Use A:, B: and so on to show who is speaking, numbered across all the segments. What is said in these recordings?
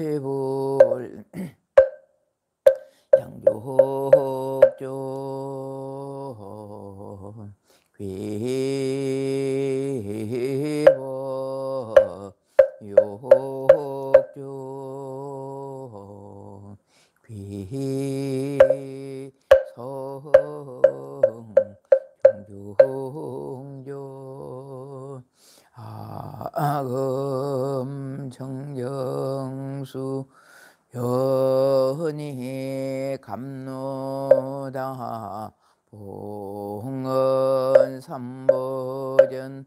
A: 해볼 양조옥존 귀법 욕존 귀성 중종존 아금 정정수 연희 감노다 봉은 삼보전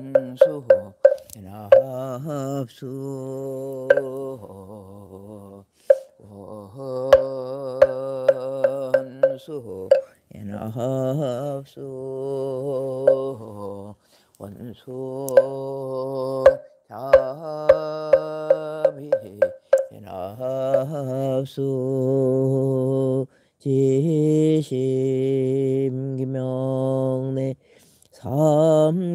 A: 원수 연합수 원수 연합수 원수 자비 연합수 지심기명내 삼계도사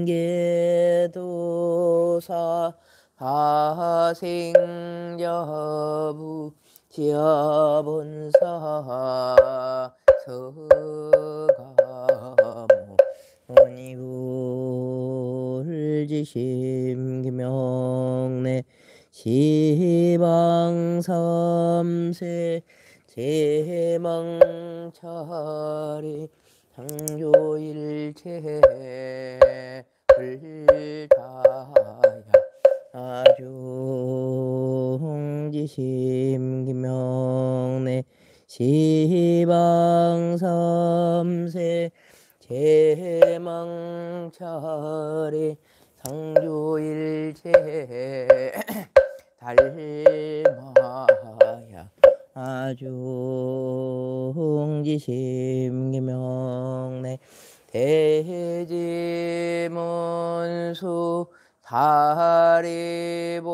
A: 하생자부 지하본사 서가모 원이불지심기명내 시방삼세 제망차리 창조일체 불타야 아중지심기명내 시방삼세 제망차리 창조일체 달마야 아중지심기명내 대지문수 다리보살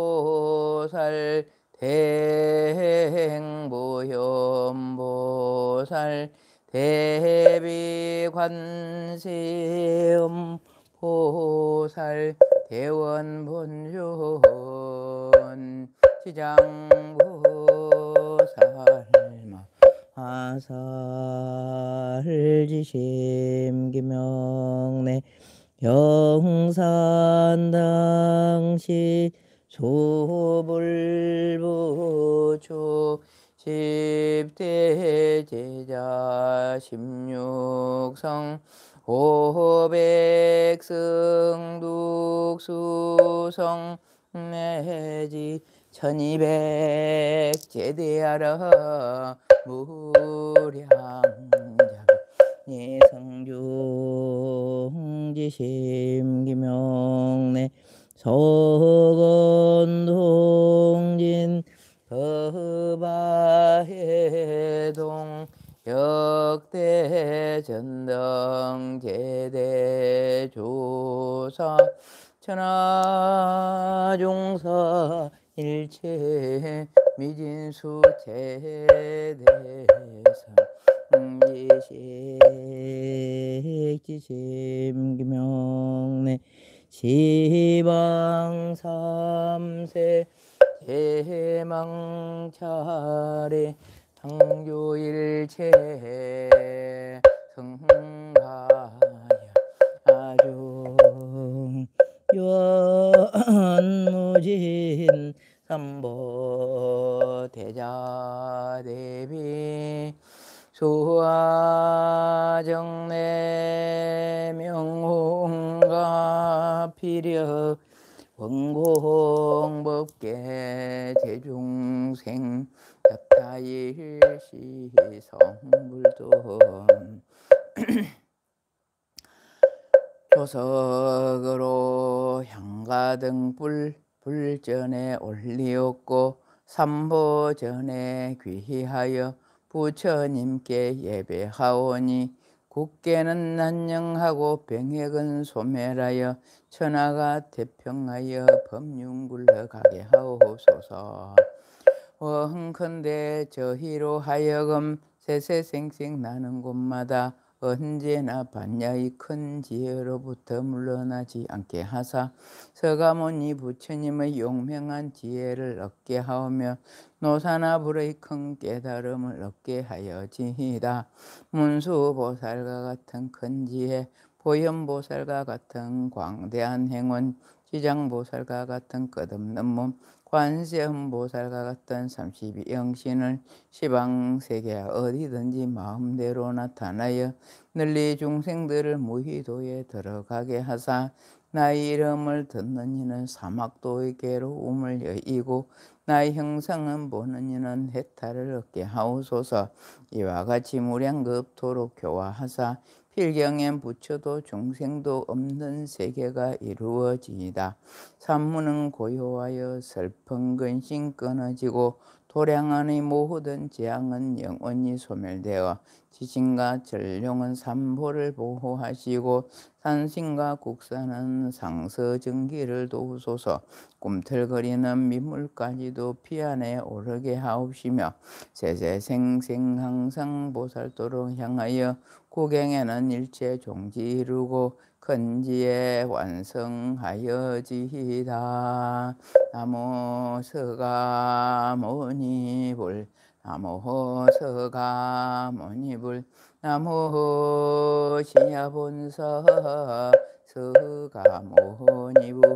A: 대행보현보살 대비관세음보살 대원본존 시장보살마 아살지심기명내 영산당시 소불부초 십대제자 십육성 오백승둑수성 내지 1200제대하라 무량자 예성중지심기명내 서건동진 거바해동 역대전당제대조사 천하종사 일체 미진수 제대사 지식지심기명내 시방삼세 제망차례 창조일체 성가야 아중 연무진 삼보 대자대비 소화정내 명홍가 피력 원공법계 제중생 격타일시 성불돈 조석으로 향가등불 불전에 올리었고 삼보전에 귀하여 부처님께 예배하오니 국계는 난영하고 병액은 소멸하여 천하가 태평하여 법륜 굴러가게 하옵소서. 원컨대 저희로 하여금 세세생생 나는 곳마다 언제나 반야의 큰 지혜로부터 물러나지 않게 하사 서가모니 부처님의 용맹한 지혜를 얻게 하오며 노사나 불의 큰 깨달음을 얻게 하여지이다. 문수보살과 같은 큰 지혜, 보현보살과 같은 광대한 행운, 지장보살과 같은 끝없는 몸, 관세음보살과 같은 32영신을 시방세계 어디든지 마음대로 나타나여 널리 중생들을 무희도에 들어가게 하사 나의 이름을 듣는 이는 사막도의 괴로움을 여의고 나의 형상은 보는 이는 해탈을 얻게 하옵소서. 이와 같이 무량겁도록 교화하사 필경엔 부처도 중생도 없는 세계가 이루어지이다. 산문은 고요하여 슬픈 근심 끊어지고 도량 안의 모든 재앙은 영원히 소멸되어 지진과 전룡은 삼보를 보호하시고 산신과 국산은 상서증기를 도우소서. 꿈틀거리는 민물까지도 피안에 오르게 하옵시며 세세생생 항상 보살도로 향하여 구경에는 일체 종지 이루고 큰지에 완성하여지이다. 나모 서가모니불 나모 서가모니불 나모 시야본서 서가모니불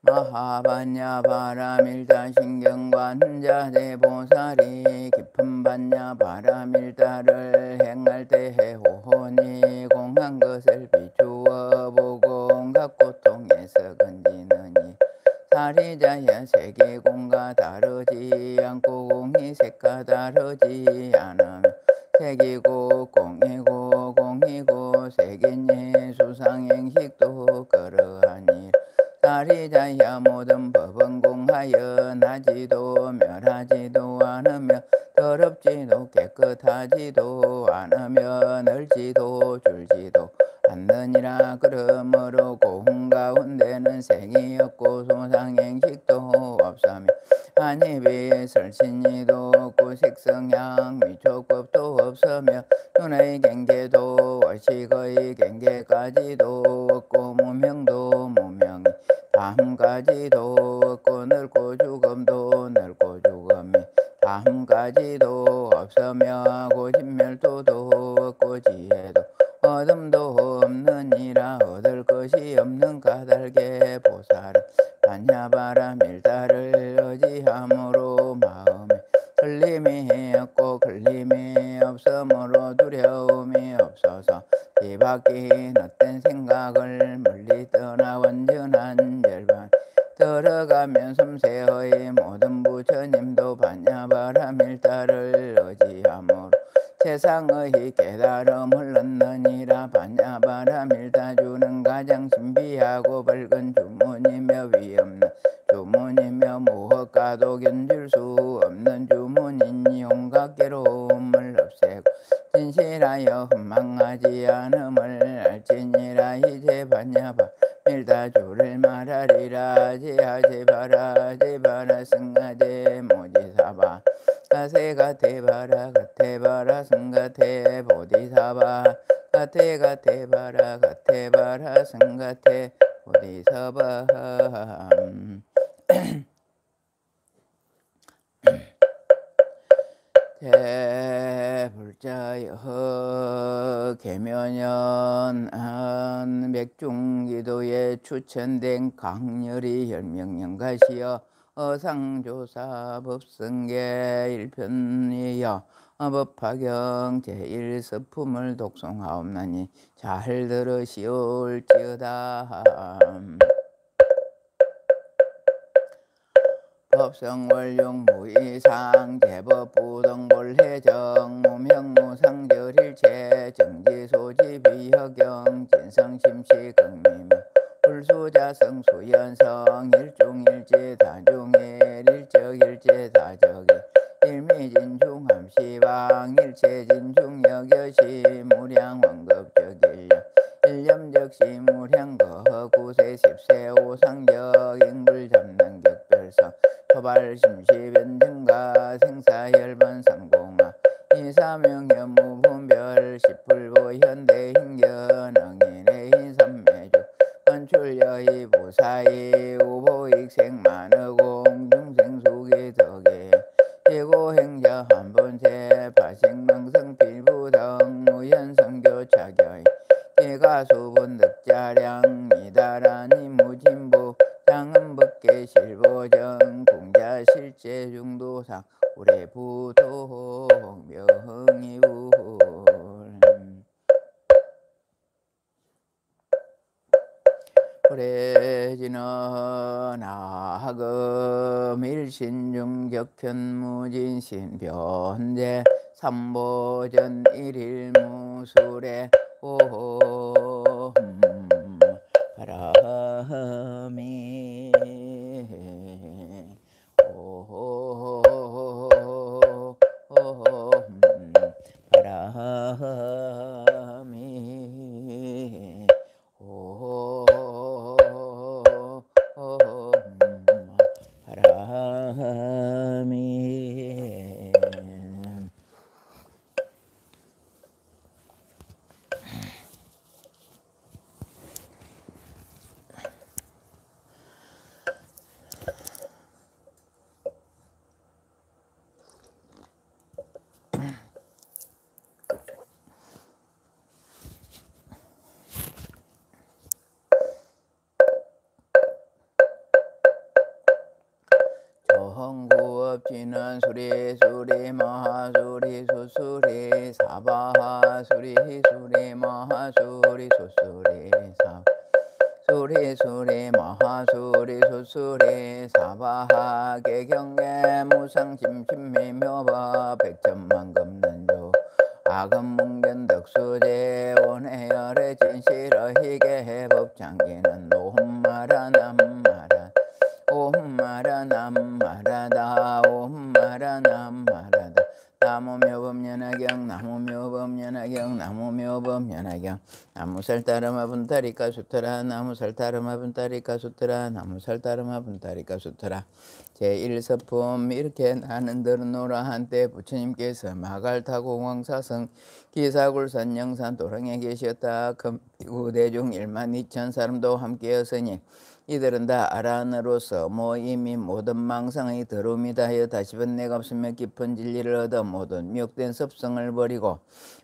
A: 마하반야 바라밀다 신경관자대 보살이 깊은 반야 바라밀다를 행할 때에 호혼이 공한 것을 비추어 보고 온갖 고통에서 건지느니 사리자야 세계공과 다르지 않고 공이 색과 다르지 않으며 색이고 공이고 색이니 수상행식도 그러하니 사리자야 모든 법은 공하여 나지도 멸하지도 않으며 더럽지도 깨끗하지도 않으며 넓지도 줄지도 않느니라. 그러므로 고흥 가운데는 색이 없고 소상행식도 없으며 한입이 설신이도 없고 색성향 미촉법도 없으며 눈의 경계도 의식의 경계까지도 없고 무명도 무명이 다음까지도 없고 늙고 죽음도 늙고 죽음이 다음까지도 없으며 고진멸도도 없고 지혜도 어둠도 없느니라. 얻을 것이 없는 까닭에 보살은 반야바라밀다를 의지함으로 마음에 걸림이 없고 걸림이 없으므로 두려움이 없어서 뒤바뀐 어떤 생각을 멀리 떠나 완전한 열반 들어가면 섬세의 모든 부처님도 반야바라밀다를 의지함으로 세상의 깨달음을 얻느니라. 반야바라밀다 주는 가장 신비하고 밝은 주문이며 위없는 주문이며 무엇과도 견줄 수 없는 주문이니 온갖 괴로움을 없애고 진실하여 헌망하지 않음을 알지니라. 이제 반야바밀다 주를 말하리라. 제하제바라 제바라 승하제 모지사바 가세가테바라 가테바라 승가테 보디사바 가테가테바라 가테바라 승가테 보디사바 대불자여 계면연 맥중기도에 추천된 강렬히 혈명령가시여 어상조사 법성계 일편이여 법화경 제1서품을 독송하옵나니 잘 들으시올지어다. 법성월용 무이상 제법부동볼해정 무명무상절일체 정지소지비허경 진성심시 극미며 불수자성 수연성 일중일제 다중일 일적일제 다적일 일미진중함시방 일체진중여겨시 무량원급적일령 일념적시 무량거구세 십세 오상적 인불잡는 격별성 토발심시변증가 경견응인의 인삼매주 원출여의 부사의 우보익생만의공 중생수기 덕에 제고행자 한본세 파생명성 필부등 무현성교차결 제가수분 득자량 이다라니 무진부 장은법계 실보정 공자실제 중도상 우레부도 명이울 그래지는 하금 일신중격현무진신 변제 삼보전 일일무술에 오홈 바람이 오홈 바람이 오홈 바람이 정구업지는 수리 수리 마하수리 수수리 사바하수리 수리 마하수리 수수리 사 수리 수리 마하수리 수수리 사바하 개경계 무상심심미묘바 백천만금난조 아금문견덕수제 원해열의 진실어희게 법장기는 노흠마라 남마라 옴마라 남마라다 옴마라 남마라다 나무묘범연하경 나무묘범연하경 나무묘범연하경 나무살따르마 분타리까 수트라 나무살따르마 분타리까 수트라 나무살따르마 분타리까 수트라 제1서품 이렇게 나는 들으노라 한때 부처님께서 마갈타고 왕사성 기사굴산 영산 도랑에 계셨다. 금피구 대중 1만 2천 사람도 함께였으니 이들은 다 아란으로서 이미 모든 망상의 더러움이다 하여 다시 번뇌가 없으며 깊은 진리를 얻어 모든 미혹된 습성을 버리고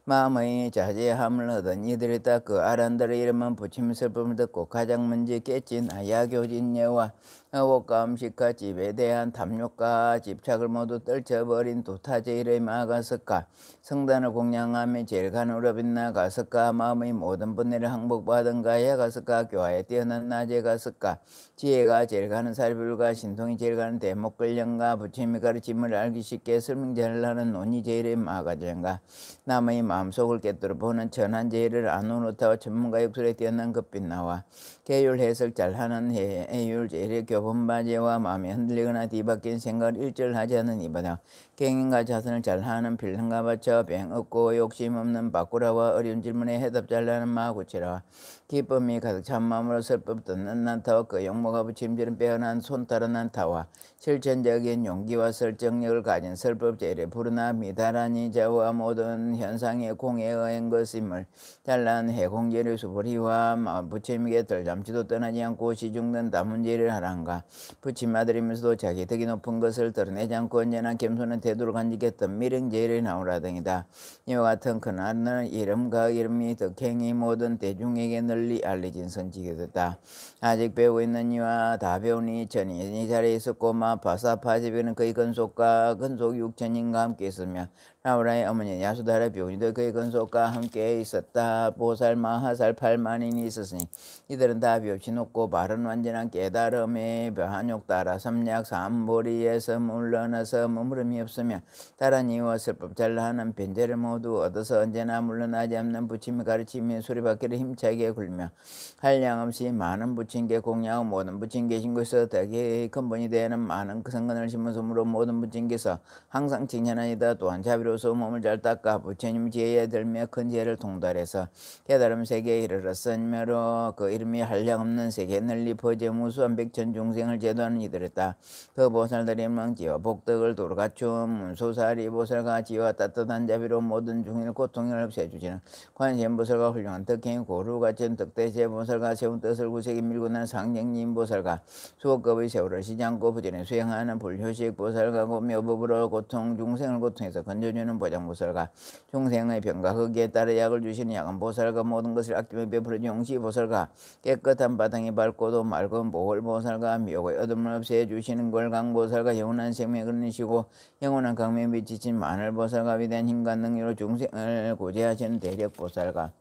A: 마음의 자제함을 얻은 이들이 다 그 아란들의 이름은 부처님 설법을 듣고 가장 먼저 깨진 아야교진예와 의혹과 음식과 집에 대한 탐욕과 집착을 모두 떨쳐버린 도타제일의 마가석가 성단을 공양하며 제일 간으로 빛나가석가 마음의 모든 번뇌를 항복받은 가야가석가 교화에 뛰어난 나제가석가 지혜가 제일 가는 살불가 신통이 제일 가는 대목걸령가 부처님의 가르침을 알기 쉽게 설명제하는 논의제일의 마가전가 남의 마음속을 깨뜨려 보는 천한제일을 아노노타와 전문가 육술에 뛰어난 급빛나와 계율 해석 잘하는 해율 제일의 교본바제와 마음이 흔들리거나 뒤바뀐 생각을 일절하지 않는 이바다 갱인과 자선을 잘하는 필승가 바쳐 병 없고 욕심 없는 바꾸라와 어려운 질문에 해답 잘하는 마구치라 기쁨이 가득 찬 마음으로 설법 듣는 난타와 그 용모가 부침질은 빼어난 손따른 난타와 실천적인 용기와 설정력을 가진 설법 제일에 부르나 미다라니 자와 모든 현상의 공에 의한 것임을 잘난 해공제를 수보리와 부처님에게 덜 잠시도 떠나지 않고 시중된 다문제를 하란가 부처님 아들이면서도 자기 덕이 높은 것을 드러내지 않고 언제나 겸손한 태도를 간직했던 미령제일의 나오라 등이다. 이와 같은 그날은 이름과 이름이 덕행이 모든 대중에게 널리 알려진 선지가 됐다. 아직 배우고 있는 이와 다 배우니 전이 이 자리에 있었고 바사파집에는 그의 근속과 근속 6천인과 함께 있으며 라우라의 어머니 야수다라 비오니도 그의 근속과 함께 있었다. 보살 마하살 8만인이 있었으니 이들은 다 비없이 높고 바른 완전한 깨달음에 한욕 따라 삼약 삼보리에서 물러나서 머무름이 없으며 다른 이유와 설법 잘하는 변제를 모두 얻어서 언제나 물러나지 않는 부처님의 가르침에 수리받기를 힘차게 굴며 한량없이 많은 부처님께 공양하고 모든 부처님께 신고해서 덕의 근본이 되는 많은 그 성근을 심은 소으로 모든 부처님께서 항상 칭찬하니다. 또한 자비로 비로소 몸을 잘 닦아 부처님 지혜에 들며 큰 지혜를 통달해서 깨달음 세계에 이르렀으므로 그 이름이 한량없는 세계에 널리 퍼져 무수한 백천 중생을 제도하는 이들이다. 그 보살들의 망지와 복덕을 도로 갖춘 문소사리 보살과 지와 따뜻한 자비로 모든 중일 고통을 없애주시는 관세음보살과 훌륭한 덕행 고루 갖춘 덕대세 보살과 세운 뜻을 구색에 밀고 난 상정님 보살과 수호급의 세월을 쉬지 않고 부지런히 수행하는 불효식 보살과 고묘법으로 고통 중생을 고통해서 건져주는 보장보살과 중생의 병과 흑에 따라 약을 주시는 약은 보살과 모든 것을 아끼며 베풀어 용시 보살과 깨끗한 바탕이 밝고도 맑은 보월 보살과 미혹의 어둠을 없애 주시는 걸강 보살과 영원한 생명을 끊으시고 영원한 강명에 비치신 마늘 보살과 위대한 힘과 능력으로 중생을 구제하시는 대력 보살과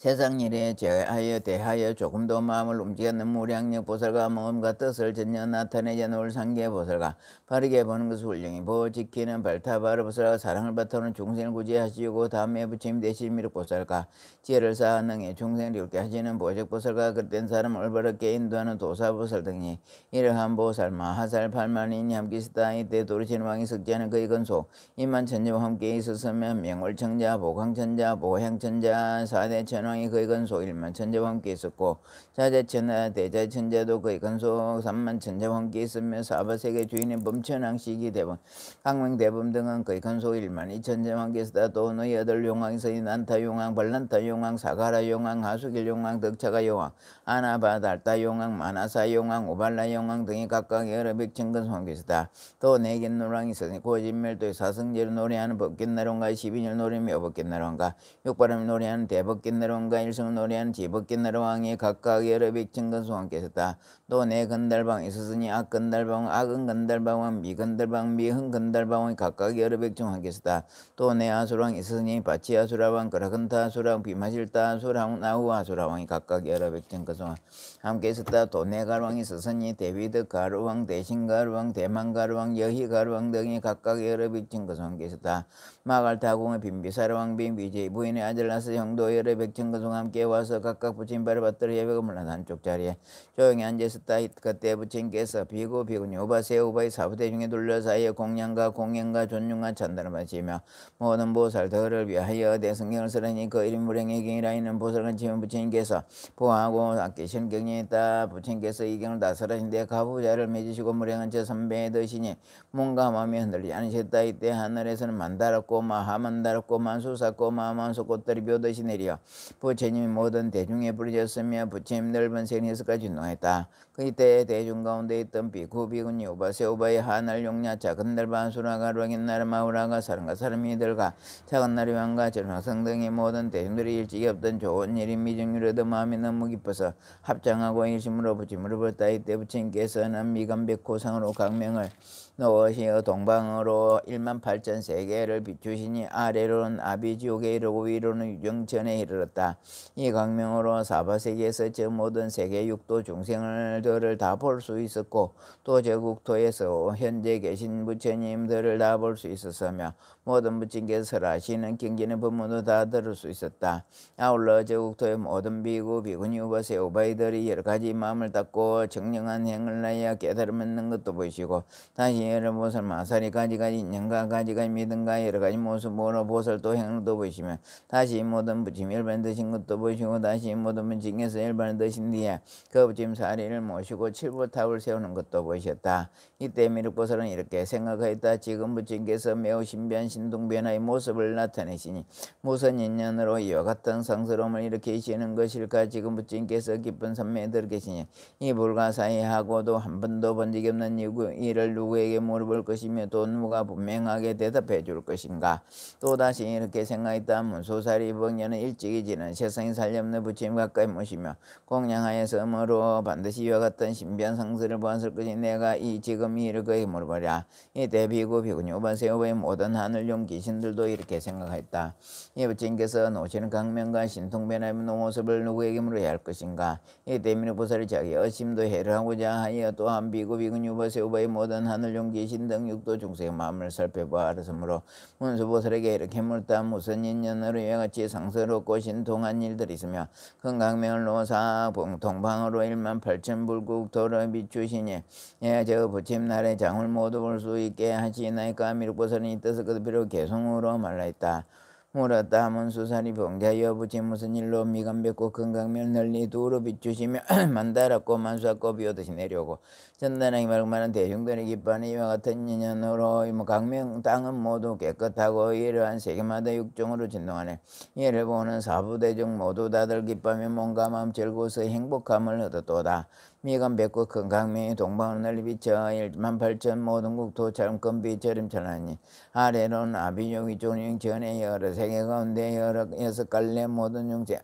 A: 세상 일에 제하여 대하여 조금도 마음을 움직이는 무량력 보살과 마음과 뜻을 전혀 나타내지 않을 상계 보살과 바르게 보는 것을 훌륭히 보호 지키는 발타바르 보살과 사랑을 바탕으로 중생을 구제하시고 다음에 부처님 대신 미륵 보살과 지혜를 쌓아 능히 중생을 이롭게 하시는 보적 보살과 그땐 사람을 올바르게 인도하는 도사 보살 등이 이러한 보살 마하살 팔만인이 함께 있었다. 이때 도르신 왕이 석지하는 그의 근소 이만 천재와 함께 있었으면 명월천자 보강천자 보행천자 사대 천왕이 그의 근소 1만 천재와 함께 있었고 사대천하 대자천자도 그의 근소 3만 천재와 함께 있으며 사바세계 주인인 범천왕 시기대범 강명대범 등은 그의 근소 1만 2천재와 함께 있었다. 또 너희 아들 용왕이 서이 난타용왕 발란타용왕 사가라용왕 하수길용왕 덕차가용왕 아나바달타용왕 마나사용왕 오발라용왕 등이 각각 여러 백천근소 함께 있었다. 또 내겐노랑이 있으니 고진멸도의 사성제로 노래하는 법깃나론과 12년 노래며 법깃나론과 육바람이 노래하는 대법깃나론과 일성을 노래하는 지법깃나론왕이 각각 여러 백천근소 함께 있었다. 또 내 건달방이 있었으니 악건달방 악은 건달방왕 미건달방 미흥 건달방왕이 각각 여러 백천 함께 있었다. 또 내 아수랑이 있었으니 바치아수라왕 그라근타 아수랑 비마실타 아수랑 나후 아수라왕이 각각 여러 백천근소 함께 있었다. 또 내 가루왕이 있었으니 데비드 가루왕 대신 가루왕 대만 가루왕 여희 가루왕 등이 각각 여러 백천근소 함께 있었다. 마갈타공의 빈비사르왕 빈비제이 부인의 아들 나스 형도 여러 백천근소 함께 와서 각각 부처님발을 받들어 예배가 물러난 한쪽 자리에 조용히 앉아있었다. 그때 부처님께서 비구 비구니 오바세 오바의 사부대 중에 둘러싸여 공양과 공연과 존중과 찬단을 바치며 모든 보살들을 위하여 대성경을 쓰라니 그 이름 무량의 경이라 있는 보살은 지면 부처님께서 보하고 아끼신 경이 있다. 부처님께서 이 경을 다 설하신데 가부자를 맺으시고 무량한 제3배에 드시니 몸과 마음이 흔들리지 않으셨다. 이때 하늘에서는 만다랐고 마하만다랐고 만수샀고 마만수 꽃들이 묘듯이 내려 부처님이 모든 대중에 부르셨으며 부처님 넓은 세니에서까지 운동했다. 그때 대중 가운데 있던 비구 비구니 오바세 오바의 하늘 용냐 작은 날반 수라가 롱인 나라 마우라가 사람과 사람이 들가 작은 나리 왕과 전화성 등의 모든 대중들이 일찍이 없던 좋은 일이 미정유를 얻어 마음이 너무 기뻐서 합장하고 일심으로 부처님을 불렀다. 이때 부처님께서는 미간백호상으로 강명을 놓으시어 동방으로 1만 8천 세계를 비추시니 아래로는 아비지옥에 이르고 위로는 유정천에 이르렀다. 이 강명으로 사바세계에서 저 모든 세계 육도 중생들을 다 볼 수 있었고 또 저 국토에서 현재 계신 부처님들을 다 볼 수 있었으며 모든 부처님께서 설하시는 경전의 법문도 다 들을 수 있었다. 아울러 저 국토의 모든 비구 비구니 오바세 오바이들이 여러 가지 마음을 닫고 정령한 행을 나야 깨달음 얻는 것도 보이시고 다시 여러 보살 마살이 가지가지 인연과 가지가지 믿음과 여러 가지 모습으로 보살도 행을도 보이시며 다시 모든 부처님 일반을 드신 것도 보이시고 다시 모든 부처님께서 일반을 드신 뒤에 그 부처님 사리를 모시고 칠보탑을 세우는 것도 보이셨다. 이때 미륵보살은 이렇게 생각하였다. 지금 부처님께서 매우 신비한 신동변화의 모습을 나타내시니 무슨 인연으로 이와 같은 상스러움을 일으키시는 것일까. 지금 부처님께서 깊은 산매에 들계시니 이 불가사의하고도 한 번도 본 적이 없는 일을 누구에게 물어볼 것이며 또 누가 분명하게 대답해 줄 것인가. 또다시 이렇게 생각했다. 문소사리 법년은 일찍이 지는 세상에 살림없는 부처님 가까이 모시며 공양하였으므로 반드시 이와 같은 신비한 상스를 보았을 것이 내가 이 지금 이를 그에게 물어보랴. 이때 비구 비구니 오바세 오바의 모든 하늘용 귀신들도 이렇게 생각했다. 이 부처님께서 노시는 강명과 신통변화의 모습을 누구에게 물어야 할 것인가. 이때 미륵보살이 자기 어심도 해결하고자 하여 또한 비구 비구니 오바세 오바의 모든 하늘용 귀신 등 육도 중생의 마음을 살펴보아 알았으므로 문수보살에게 이렇게 물다. 무슨 인연으로 이와 같이 상스럽고 신통한 일들이 있으며 큰 강명을 놓사 동방으로 1만 8천 불국토를 비추시니 저 부처님 날의 장을 모두 볼 수 있게 하시나이까. 미륵보살은 이 뜻을 그대로 그릇 개송으로 말라있다. 물었다 하면 수살이 병자여 부친 무슨 일로 미간 뱉고 건강면 널리 두루 비추시며 만달았고 만수하고 비오듯이 내려오고 전단하기 말고만은 대중들이 기뻐하는 이와 같은 인연으로 강명 땅은 모두 깨끗하고 이러한 세계마다 육종으로 진동하네. 이를 보는 사부대중 모두 다들 기뻐하며 몸과 마음 즐거워서 행복함을 얻었도다. 미간 뱉고 큰 강명이 동방을 널리 비쳐 18,000 모든 국토처럼 금빛처럼천하니 아래로는 아비족 위쪽은 전에 여러 세계 가운데 여섯 갈래 모든 형제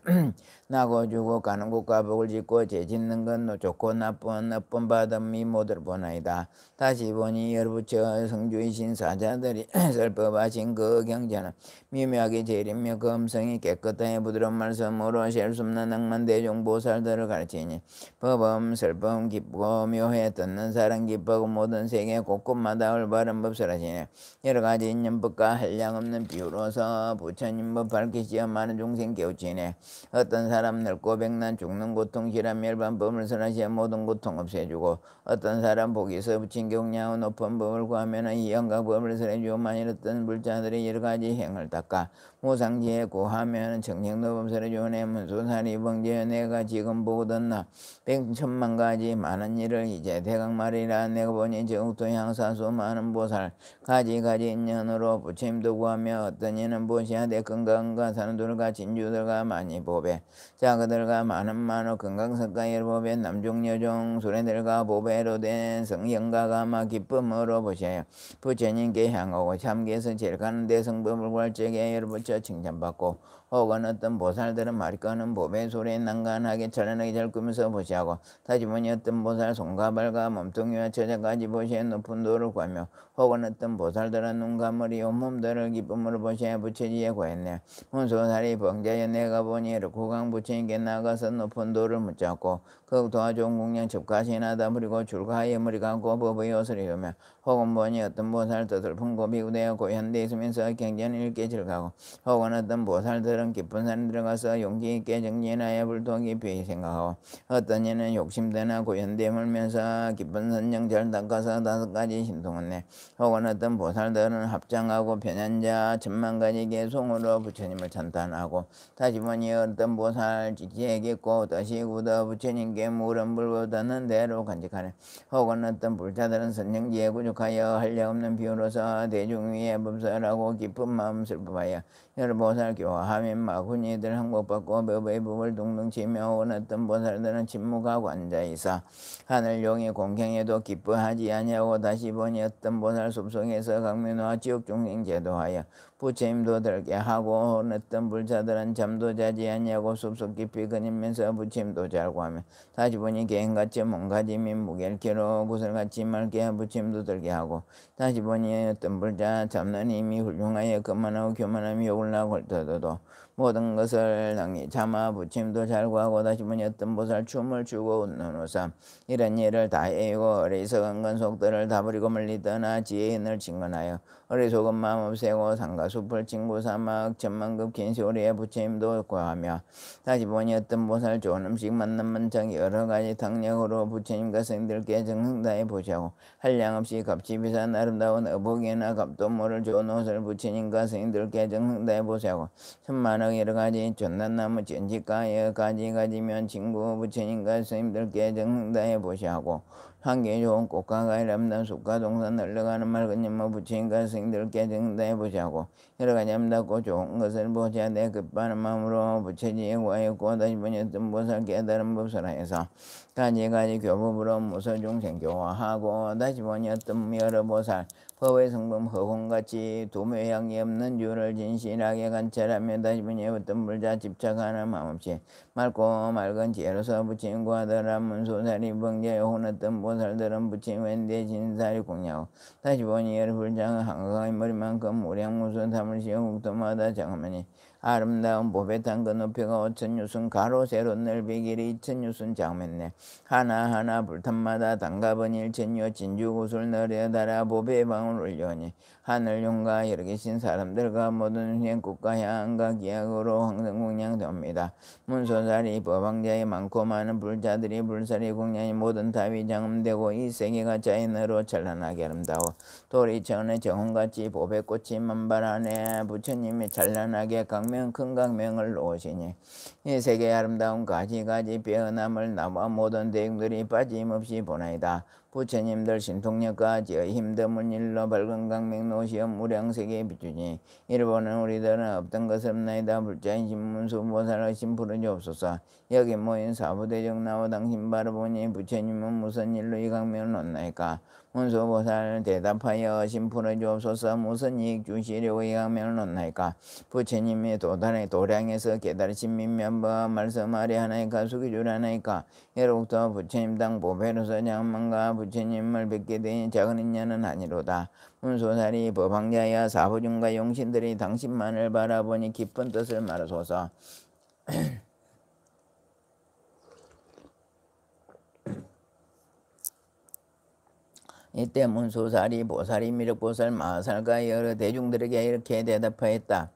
A: 나고 주고 가는 곳과 복을 짓고 죄 짓는 건 좋고 나쁜 바람이 모두를 보나이다. 다시 보니 열부처 성주이신 사자들이 설법하신 그 경전은 미묘하게 재림며 검성이 깨끗하게 부드러운 말씀으로 셀 수 없는 낭만 대종보살들을 가르치니 법음 설법 기쁘고 묘해 듣는 사람 기쁘고 모든 세계 곳곳마다 올바른 법설하시네. 여러가지 인연법과 한량없는 비유로서 부처님법 밝히시어 많은 중생 깨우치네. 어떤 사람 늙고 백난 죽는 고통 실한 멸반법을 설하시어 모든 고통 없애주고 어떤 사람 복에서 부친 경량하고 높은 법을 구하면 이 영각법을 설해주고 만일 어떤 불자들이 여러가지 행을 닦아 무상지에 구하면 청정도법 설해주네. 문수사리 범죄 내가 지금 보거든 나 백천만 가지 많은 일을 이제 대강 말이라. 내가 보니 저국도 향사수 많은 보살 가지 인연으로 부처님도 구하며 어떤 이는 보시하되 건강과 산들과 진주들과 많이 보배 자그들과 많은 건강석과 열보배 남중 여종 수레들과 보배로 된 성형가가 막 기쁨으로 보셔요. 부처님께 향하고 참게서 제일 가는데 성법을 구할 적에 열부처 칭찬받고 혹은 어떤 보살들은 말거는 보배 소리에 난간하게 찬란하게 잘 꾸면서 보시하고 다시 보니 어떤 보살 손과 발과 몸뚱이와 처자까지 보시에 높은 도를 구하며 혹은 어떤 보살들은 눈과 머리 온몸들을 기쁨으로 보시에 부처지에 구했네. 문수살이 병자여 내가 보니 구강 부처님께 나가서 높은 도를 묻잡고 그 도와준 공양 첩가신하다 버리고 출가하여 머리 감고 법의 옷을 입으며 혹은 보니 어떤 보살 뜻을 품고 비구되어 고현대 있으면서 경전을 읽게 즐가고 혹은 어떤 보살들은 깊은 산에 들어가서 용기 있게 정진하여 불도 깊이 생각하고 어떤 이는 욕심되나 고현대에 물면서 깊은 선정 잘 닦아서 5가지 신통했네. 혹은 어떤 보살들은 합장하고 편연자 10,000가지 개송으로 부처님을 찬탄하고 다시 보니 어떤 보살 지지에겠고 다시 굳어 부처님께 물은 불보다는 대로 간직하네. 혹은 어떤 불자들은 선정지에 구족하여 한량없는 비유로서 대중 위에 법설하고 깊은 마음 슬퍼하여 여러 보살 교화하면 마구니들 항복받고 법의 법을 둥둥 치며 혹은 어떤 보살들은 침묵하고 앉아있어 하늘 용의 공경에도 기뻐하지 아니하고 다시 보니 어떤 보살 숲속에서 강면화 지옥 중생 제도하여 부처님도 들게 하고 어떤 불자들은 잠도 자지 아니하고 숲속 깊이 거니면서 부처님도 잘 구하며 다시 보니 개인같이 몸가지 및 무결케로 구슬같이 맑게 부처님도 들게 하고 다시 보니 어떤 불자 참는 힘이 훌륭하여 거만하고 교만함이 욕을 나고 헐떠도 모든 것을 능히 참아 부처님도 잘 구하고 다시 보니 어떤 보살 춤을 추고 웃는 우삼 이런 예를 다 해이고 어리석은 건 속들을 다 버리고 멀리 떠나 지혜의 힘을 친건하여 어리석은 마음 없애고 산과 숲을 친구 삼아 천만급 긴 세월에 부처님도 구하며 다시 보니 어떤 보살 좋은 음식 맛난 만창 여러 가지 탕력으로 부처님과 스님들께 정성다해 보시고 한량없이 값이 비싼 아름다운 의복이나 값도 모를 좋은 옷을 부처님과 스님들께 정성다해 보시고 천만억 여러 가지 전단나무 전직과 여러 가지면 친구 부처님과 스님들께 정성다해 보시고 환경이 좋은 꽃과 아름다운 숲과 동산 흘러가는 맑은 연못 부처님과 스님들께 정성다해 보시고 여러 가지 아름답고 좋은 것을 보셔야 돼 급하는 마음으로 부처지에 구하였고 다시 보니 어떤 보살 깨달은 법설하여서 가지 교법으로 무서 중생 교화하고 다시 보니 어떤 여러 보살 법의 성품 허공같이 도묘향이 없는 줄을 진실하게 관찰하며 다시 보니 어떤 불자 집착하는 마음 없이 맑고 맑은 지혜로서 부처님과 하더라. 문수살이 병자여 혹은 어떤 보살들은 부처님 왼대 진살이 공략하고 다시 보니 여러 불자가 한강의 머리만큼 우량무수 담을 씌워 국토마다 정하머니 아름다운 보배탄 그 높이가 5,000유순 가로 세로 넓이 길이 2,000유순 장면네 하나하나 불탄마다 단갑은 1,000여 진주구슬 너려 달아 보배방울 올려니 하늘 용과 여러 계신 사람들과 모든 행국과 향과 기약으로 항상 공양됩니다. 문소살이 법왕자의 많고 많은 불자들이 불살이 공양이 모든 답이 장음되고 이 세계가 자연으로 찬란하게 아름다워 도리천의 정원같이 보배꽃이 만발하네 부처님이 찬란하게 강명 큰 강명을 놓으시니 이 세계의 아름다운 가지가지 빼어남을 나와 모든 대중들이 빠짐없이 보나이다. 부처님들 신통력과 지의 힘듦을 일러 밝은 강명 노시어 무량세계에 비추니 일본은 우리들은 없던 것은 없나이다. 불자인 신문수 보살의 신부를 주옵소서. 여기 모인 사부대적 나와 당신 바라보니 부처님은 무슨 일로 이 강명을 놓나이까. 문수보살 대답하여 신부를 주옵소서. 무슨 이익 주시려고 이 강명을 놓나이까. 부처님이 도량에서 깨달으신 민면법 말씀하려 하나이까. 숙이주려 하나이까. 예로부터 부처님 당 보배로서 장만가 부처님을 뵙게 되니 작은 인연은 아니로다. 문소살이 법왕자야 사부중과 용신들이 당신만을 바라보니 깊은 뜻을 말하소서. 이때 문소살이 보살이 미륵보살 마살과 여러 대중들에게 이렇게 대답하였다.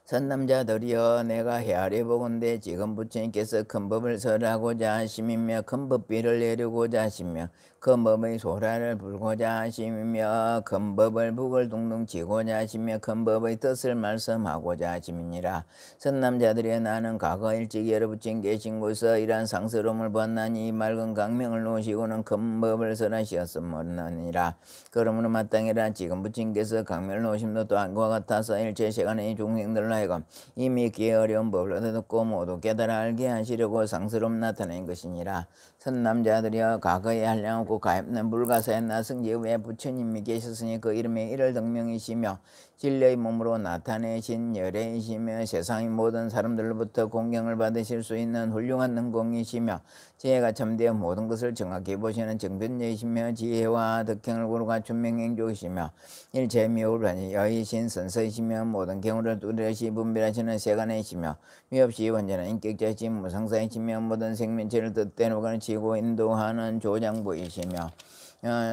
A: 선남자들이여 내가 헤아려 보건대 지금 부처님께서 큰 법을 설하고자 하심이며 큰 법비를 내리고자 하시며 큰 법의 소라를 불고자 하심이며 큰 법을 북을 둥둥 치고자 하시며 큰 법의 뜻을 말씀하고자 하심이니라. 선남자들이여 나는 과거 일찍 여러 부처님 계신 곳에서 이러한 상스러움을 보았나니 맑은 강명을 놓으시고는 큰 법을 설하시었음이니라. 그러므로 마땅히라 지금 부처님께서 강명을 놓으심도 또한 그와 같아서 일체 시간의 중생들로 하여금 이미 귀에 어려운 법을 얻어듣고 모두 깨달아 알게 하시려고 상스러움 나타낸 것이니라. 선남자들이여 과거에 한량없고 가엾는 불가사의 나성지 후에 부처님이 계셨으니 그 이름에 일월 등명이시며 진리의 몸으로 나타내신 열애이시며 세상의 모든 사람들로부터 공경을 받으실 수 있는 훌륭한 능공이시며 지혜가 참되어 모든 것을 정확히 보시는 정변자이시며 지혜와 덕행을 고루 갖춘 명행족이시며 일체 미혹을 여의신 선서이시며 모든 경우를 뚜렷이 분별하시는 세간이시며 위없이 완전한 인격자이신 무상사이시며 모든 생명체를 뜻대로 가르치고 인도하는 조장부이시며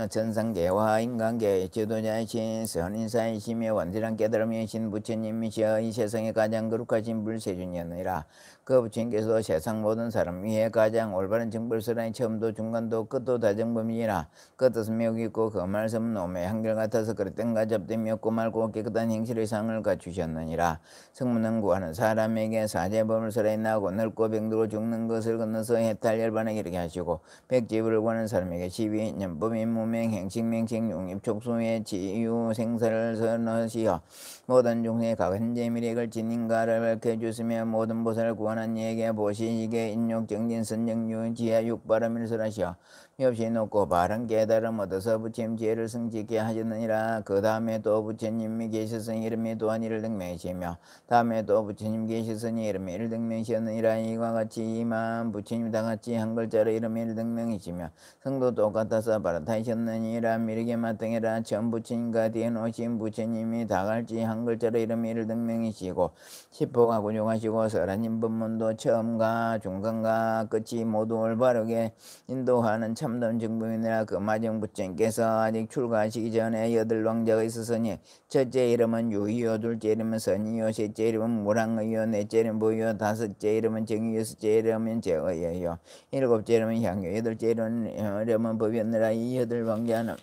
A: 전상계와 인간계의 지도자이신 선인사이시며 완전한 깨달음이신 부처님이시여 이 세상에 가장 거룩하신 불세준이었느니라. 그 부처님께서 세상 모든 사람 위에 가장 올바른 정벌설하니 처음도 중간도 끝도 다 정범이라. 그 뜻은 매우 깊고 그 말씀은 오매 한결같아서 그릇된가 잡됨이 없고 맑고 깨끗한 행실의 상을 갖추셨느니라. 성문은 구하는 사람에게 사제법을 설하니 나고 넓고 병들고 죽는 것을 건너서 해탈 열반하게 이르게 하시고 백지부를 구하는 사람에게 시비 년법인 무명 행식 명식 용입 촉수의 지유 생사를 선하시어 모든 중생의 각 현재 미래에 걸친 인가를 밝혀주시며 모든 보살을 구하는 이에게 보시기에 인욕 정진 선정유 지하 육바람을 설하시어 없이 놓고 바른 깨달음 얻어서 부처님 지혜를 성취케 하셨느니라. 그 다음에 또 부처님이 계셨으니 이름이 또한 이를 등명이시며 다음에 또 부처님 계셨으니 이름이 이를 등명이셨느니라. 이와 같이 이만 부처님 다같이 한 글자로 이름이 이를 등명이시며 성도 똑같아서 바라타이셨느니라. 미르게 마땅해라. 처음 부처님과 뒤에 오신 부처님이 다같이 한 글자로 이름이 이를 등명이시고 십호가 구중하시고 설하님 법문도 처음과 중간과 끝이 모두 올바르게 인도하는 참된 정부이니라. 그 마정 부처님께서 아직 출가하시기 전에 여덟 왕자가 있었으니 첫째 이름은 유이요, 둘째 이름은 선이요, 셋째 이름은 무랑의요, 넷째 이름은 보이요, 다섯째 이름은 정이요, 여섯째 이름은 제의예요, 일곱째 이름은 향요, 여덟째 이름은 법이었느라. 이 여덟 왕자는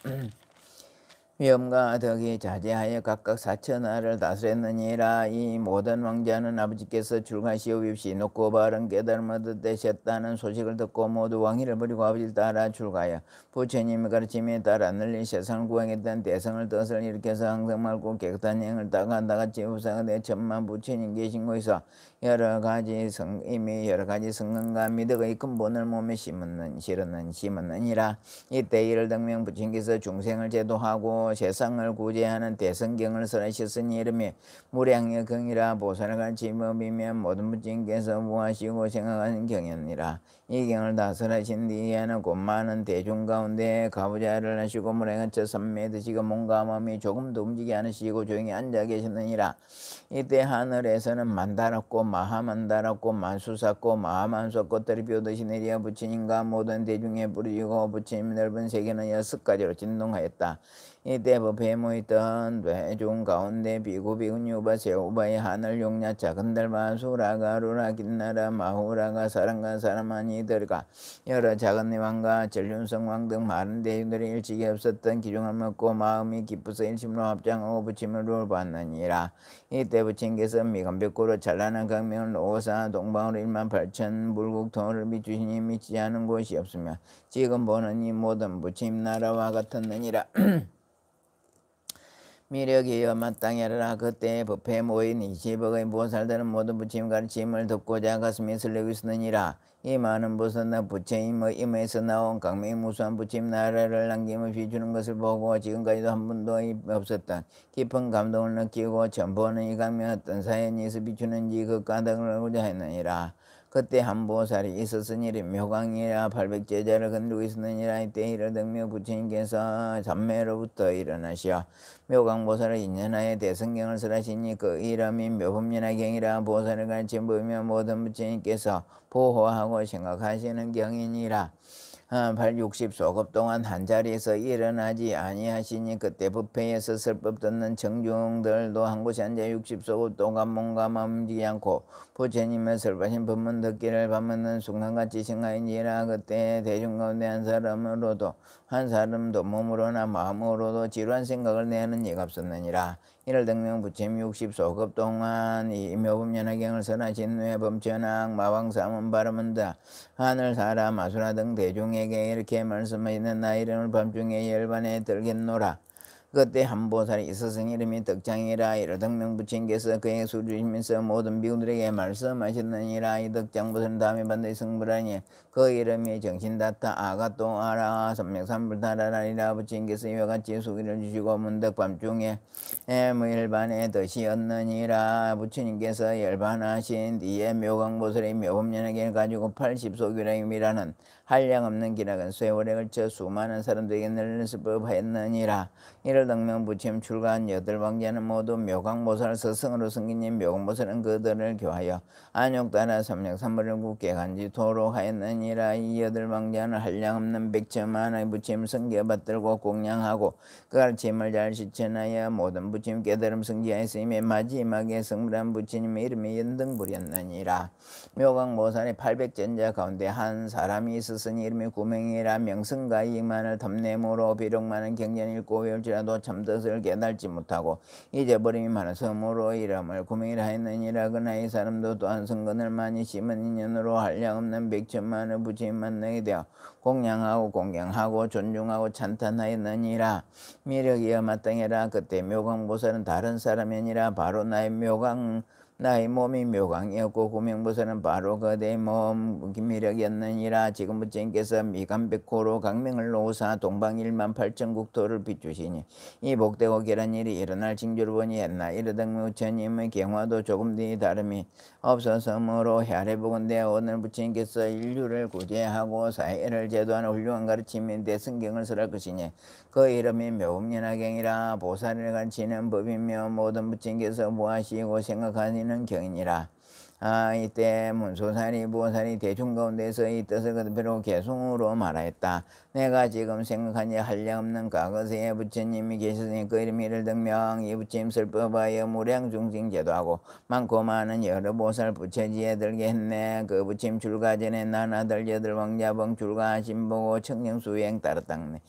A: 위엄과 덕이 자제하여 각각 사천하를 다스렸느니라. 이 모든 왕자는 아버지께서 출가시오 위없이 높고 바른 깨달음을 얻으셨다는 소식을 듣고 모두 왕위를 버리고 아버지를 따라 출가하여 부처님의 가르침에 따라 널리 세상을 구하겠다는 대성을 뜻을 일으켜서 항상 맑고 깨끗한 행을 따가 다같이 후사가 되 천만 부처님 계신 곳에서 이미 여러 가지 성능과 미덕의 근본을 몸에 심었느니라. 이때 이를 등명 부친께서 중생을 제도하고 세상을 구제하는 대성경을 설하셨으니 이름이 무량의 경이라. 보살을 같이 법이면 모든 부친께서 무하시고 생각하는 경이니라. 이 경을 다 설하신 뒤에는 곧 많은 대중 가운데 가부좌를 하시고 물에 갇혀 삼매 드시고 몸과 마음이 조금도 움직이지 않으시고 조용히 앉아 계셨느니라. 이때 하늘에서는 만다랗고 마하만다랗고 만수샀고 마하만수 꽃들이 피우듯이 내려 부처님과 모든 대중에 뿌리고 부처님 넓은 세계는 6가지로 진동하였다. 이때 법회에 모였던 대중 가운데 비구 비구니 우바 세우바의 하늘 용냐 작은 달바 수라가 루라 긴나라 마후라가 사람과 사람만이 들어가 여러 작은 왕과 전륜성왕 등 많은 대중들이 일찍이 없었던 기중을 먹고 마음이 기쁘서 일심으로 합장하고 부처님을 봤느니라. 이때 부처님께서 미간백구로 찬란한 강명을 놓으사 동방으로 18,000 불국토를 비추시니 미치지 않은 곳이 없으며 지금 보는 이 모든 부처님 나라와 같았느니라. 미력이여 마땅하라. 그때 법회에 모인 20억의 보살들은 모두 부처님 가르침을 듣고자 가슴이 설레고 있었느니라. 이 많은 보살은 부처님의 임에서 나온 강명이 무수한 부처님 나라를 남김없이 주는 것을 보고 지금까지도 한 번도 없었던 깊은 감동을 느끼고 처음 보는 이 강명 어떤 사연이 있어 비추는지 그 까닭을 알고자 했느니라. 그때 한 보살이 있었으니 묘광이라 800제자를 건드리고 있었느니라. 이때 이를 등며 부처님께서 잠매로부터 일어나시어 묘광보살을 인연하여 대성경을 설하시니 그 이름이 묘법연화경이라. 보살을 가르쳐 보이며 모든 부처님께서 보호하고 생각하시는 경이니라. 60소급 동안 한자리에서 일어나지 아니하시니 그때 부패에서 설법 듣는 청중들도 한 곳에 앉아 60소급 동안 몸과 마음 움직이지 않고 부처님의 설법하신 법문 듣기를 밤먹는 순간같이 생각하니라. 그때 대중 가운데 한 사람도 몸으로나 마음으로도 지루한 생각을 내는 이가 없었느니라. 이를 등명 부처님 60소급 동안 이 묘법연화경을 설하신 후에 범천왕 마왕사문 바라문다 하늘 사람 아수라 등 대중에게 이렇게 말씀하시는 나 이름을 밤중에 열반에 들겠노라. 그때 한 보살이 있었으니 이름이 덕장이라. 이를 등명 부처님께서 그에게 수주시면서 모든 비구들에게 말씀하셨느니라. 이 덕장보살은 다음에 반드시 성불하니 그 이름이 정신다타 아가또아라 삼명삼불다라리라. 부처님께서 이와 같이 수기를 주시고 문득 밤중에 무일반에 드시었느니라. 부처님께서 열반하신 뒤에 묘광보살의 묘법연화경을 가지고 80소규량이라는 한량없는 기락은 세월에 걸쳐 수많은 사람들에게 널렸을법하였느니라. 이를 등명 부처님 출가한 8왕자는 모두 묘광보살 스승으로 섬긴 묘광보살은 그들을 교하여 안욕따라 삼력삼불을 굳게 간직토록 하였느니라. 이 8왕자는 한량없는 100천만의 부처님 성교 받들고 공양하고 그 가르침을 잘 실천하여 모든 부처님 깨달음 성지하였으며 마지막에 성불한 부처님의 이름이 연등불이었느니라. 묘광보살의 800전자 가운데 한 사람이 있었으니 이름이 구명이라. 명성과 이익만을 탐내므로 비록 많은 경전을 읽고 외울지라도 참뜻을 깨달지 못하고 잊어버림이 많은 섬으로 이름을 구명이라 하였느니라. 그러나 이 사람도 또한 성근을 많이 심은 인연으로 한량없는 100천만의 부처님 만나게 되어 공양하고 공경하고 존중하고 찬탄하였느니라. 미력이여 마땅해라. 그때 묘광보살은 다른 사람이 아니라 바로 나의 몸이 묘광이었고 구명보살은 바로 그대의 몸 미력이었느니라. 지금 부처님께서 미간백호로 강명을 놓으사 동방 18,000 국토를 비추시니 이 복되고 결한 일이 일어날 징조를 보니 옛날 이르등 부처님의 경화도 조금 더 다름이 없어서므로 헤아려보건대 오늘 부처님께서 인류를 구제하고 사회를 제도하는 훌륭한 가르침인데 성경을 설할 것이니 그 이름이 묘법연화경이라. 보살을 가르치는 법이며 모든 부처님께서 무하시고 생각하시는 경이니라. 이때 문소살이 보살이 대중 가운데서 이 뜻을 그대로 개송으로 말하였다. 내가 지금 생각하니 한량없는 과거세에 부처님이 계셨으니 그 이름이 이를 등명 이 부처님 설법하여 무량 중생 제도하고 많고 많은 여러 보살 부처지에 들게 했네. 그 부처님 출가 전에 나나들 8왕자봉 출가하심 보고 청령수행 따랐다네.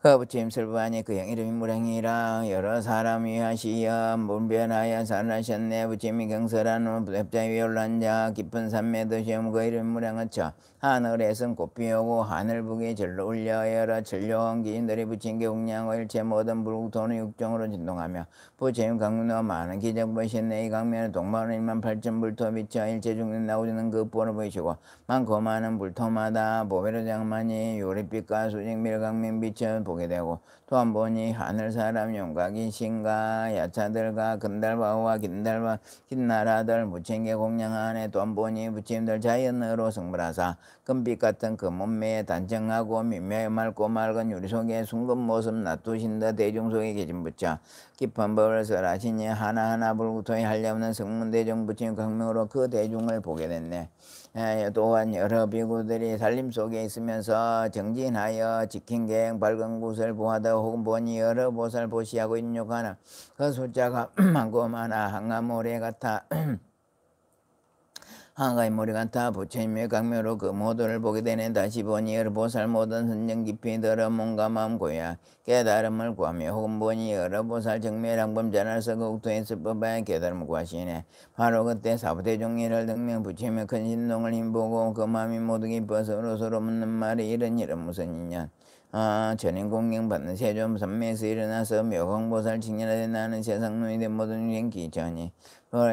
A: 그 부처님 설부하니 그형 이름이 무량이라 여러 사람 위하시어 문변하여 살아셨네. 부처님이 경설한 후 부답자 위에 올라앉아 깊은 산매 드시험 그 이름이 무량하처 하늘에선 꽃피우고 하늘북이 절로 울려 여러 천룡 기인들이 부처님께 공양하고 일체 모든 불국토는 육종으로 진동하며 부처님 강문과 많은 기적 보시네. 이 강면은 동방은 1만 8천 불토 비쳐 일체 중년 나오지는 그 보를 보이시고 많고 많은 불토마다 보배로 장만이 요릿빛과 수직밀 강면 비쳐 보게 되고 또한 보니 하늘 사람 용각인 신과 야차들과 금달바와 긴달바 긴나라들 부처님께 공양하네. 또한 보니 부처님들 자연으로 성불하사 금빛 같은 그 몸매에 단정하고 미묘히 맑고 맑은 유리 속에 순금 모습 놔두신 듯 대중 속에 계신 부처 깊은 법을 설하시니 하나하나 불구토에 한량없는 성문대중 부처님 강명으로 그 대중을 보게 됐네. 또한 여러 비구들이 살림 속에 있으면서 정진하여 지킨 계행 밝은 곳을 보하다 혹은 보니 여러 보살 보시하고 인욕하나 그 숫자가 많고 많아 한가모래 같아 한가의 머리 같아 부처님의 강묘로 그 모두를 보게 되네. 다시 보니 여러 보살 모든 선정 깊이 들어 몸과 마음 고야 깨달음을 구하며 혹은 보니 여러 보살 정멸항범 자라서 그 옥토에 슬퍼봐야 깨달음을 구하시네. 바로 그때 사부대종리를 등명 부처님의 큰 신동을 힘보고 그 마음이 모두 기뻐서 서로 묻는 말이 이런 무슨 인연. 전인 공경 받는 세존 선매에서 일어나서 묘광보살 칭찬하되 나는 세상 눈이 된 모든 유행 기전이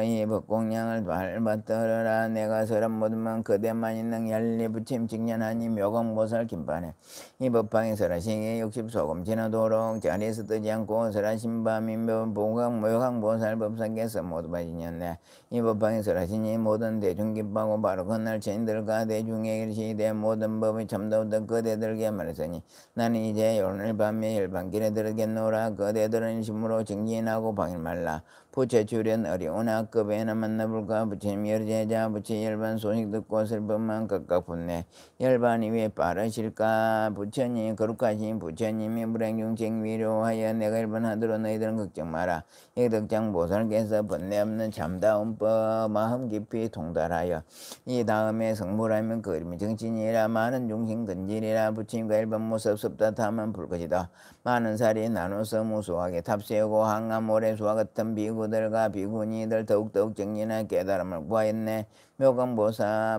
A: 이 법공양을 밟아떨어라. 내가 설한 모든만 그대만 있는 열리 부침 직년하니 묘광보살 김판에 이 법방에 설하시기에 60소금 지나도록 자리에서 뜨지 않고 설하신 밤이 묘광보살 법상께서 모두 봐지녔네. 이 법방에 설하시니 모든 대중 기뻐하고 바로 그날 죄인들과 대중에 이르시되 모든 법이 참도된 그대들에게 말했으니 나는 이제 오늘 밤에 열반길에 들었겠노라. 그대들은 일심으로 정진하고 방일 말라. 부처 출연 어려운 학급에나 만나볼까. 부처님 열제자 부처 열반 소식 듣고 슬픔만 각각 붙네. 열반이 왜 빠르실까. 부처님 거룩하신 부처님이 불행중생 위로하여 내가 열반하도록 너희들은 걱정 마라. 덕장 보살께서 번뇌 없는 참다운 법 마음 깊이 통달하여 이 다음에 성불하면 그 이름이 정신이라. 많은 중생 근질이라. 부처님과 일반 모습 섭다함은 불것이다. 많은 살이 나눠서 무수하게 탑세우고 항암 모래수와 같은 비구들과 비구니들 더욱더욱 정진한 깨달음을 구하였네. 묘광법사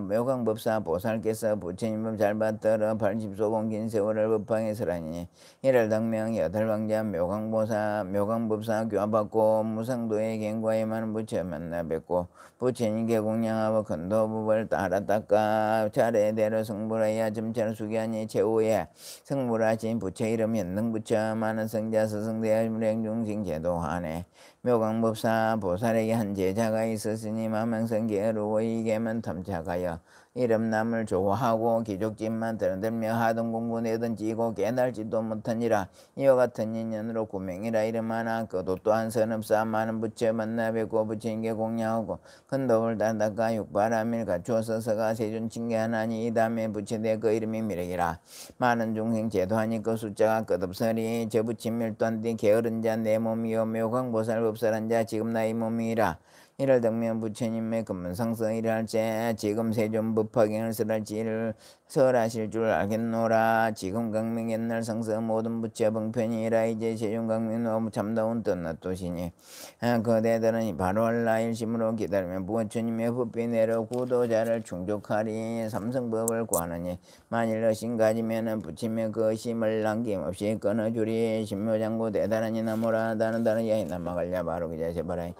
A: 보살께서 부처님을 잘 받들어 80소공 긴 세월을 법방에 설하니 이를 당명 여덟왕자 묘광법사 교화받고 무상도의 갱과에 많은 부처 만나 뵙고 부처님께 공양하고 근도법을 따라 닦아 차례대로 성불하여 점차를 수기하니 최후에 성불하신 부처 이름 연등부처 많은 성자 서성대하 무량중생 제도하네. 묘광법사 보살에게 한 제자가 있었으니 마명성계로 이게만 탐착하여 이름남을 좋아하고 기족집만 들들며 하던 공부 내던 지고 깨달지도 못하니라. 이와 같은 인연으로 구명이라 이름하나 그도 또한 선업사 많은 부처 만나 뵙고 부처님께 공양하고 큰도를 닦아 육바람일 갖추어서 서가 세존 칭계하나니 이 다음에 부처대 그 이름이 미륵이라. 많은 중생 제도하니 그 숫자가 끝없으리. 저 부처 밀도한 뒤 게으른 자 내 몸이요 묘광보살 법살한 자 지금 나의 몸이라. 이를 덕면 부처님의 근본상성 일할제 지금 세존 법화경을 설할지를 설하실 줄 알겠노라. 지금 강명 옛날 상서 모든 부처 방편이라. 이제 세존 강명 너무 참다운 뜻 놔두시니 그대들은 바로 알라 일심으로 기다리면 부처님의 법비 내려 구도자를 충족하리. 삼성법을 구하느니 만일 의심 가지면은 부처님의 그 의심을 남김없이 끊어주리. 신묘장구 대단하니 나무라. 다른 야이 남아갈랴 바로 그자 제발아이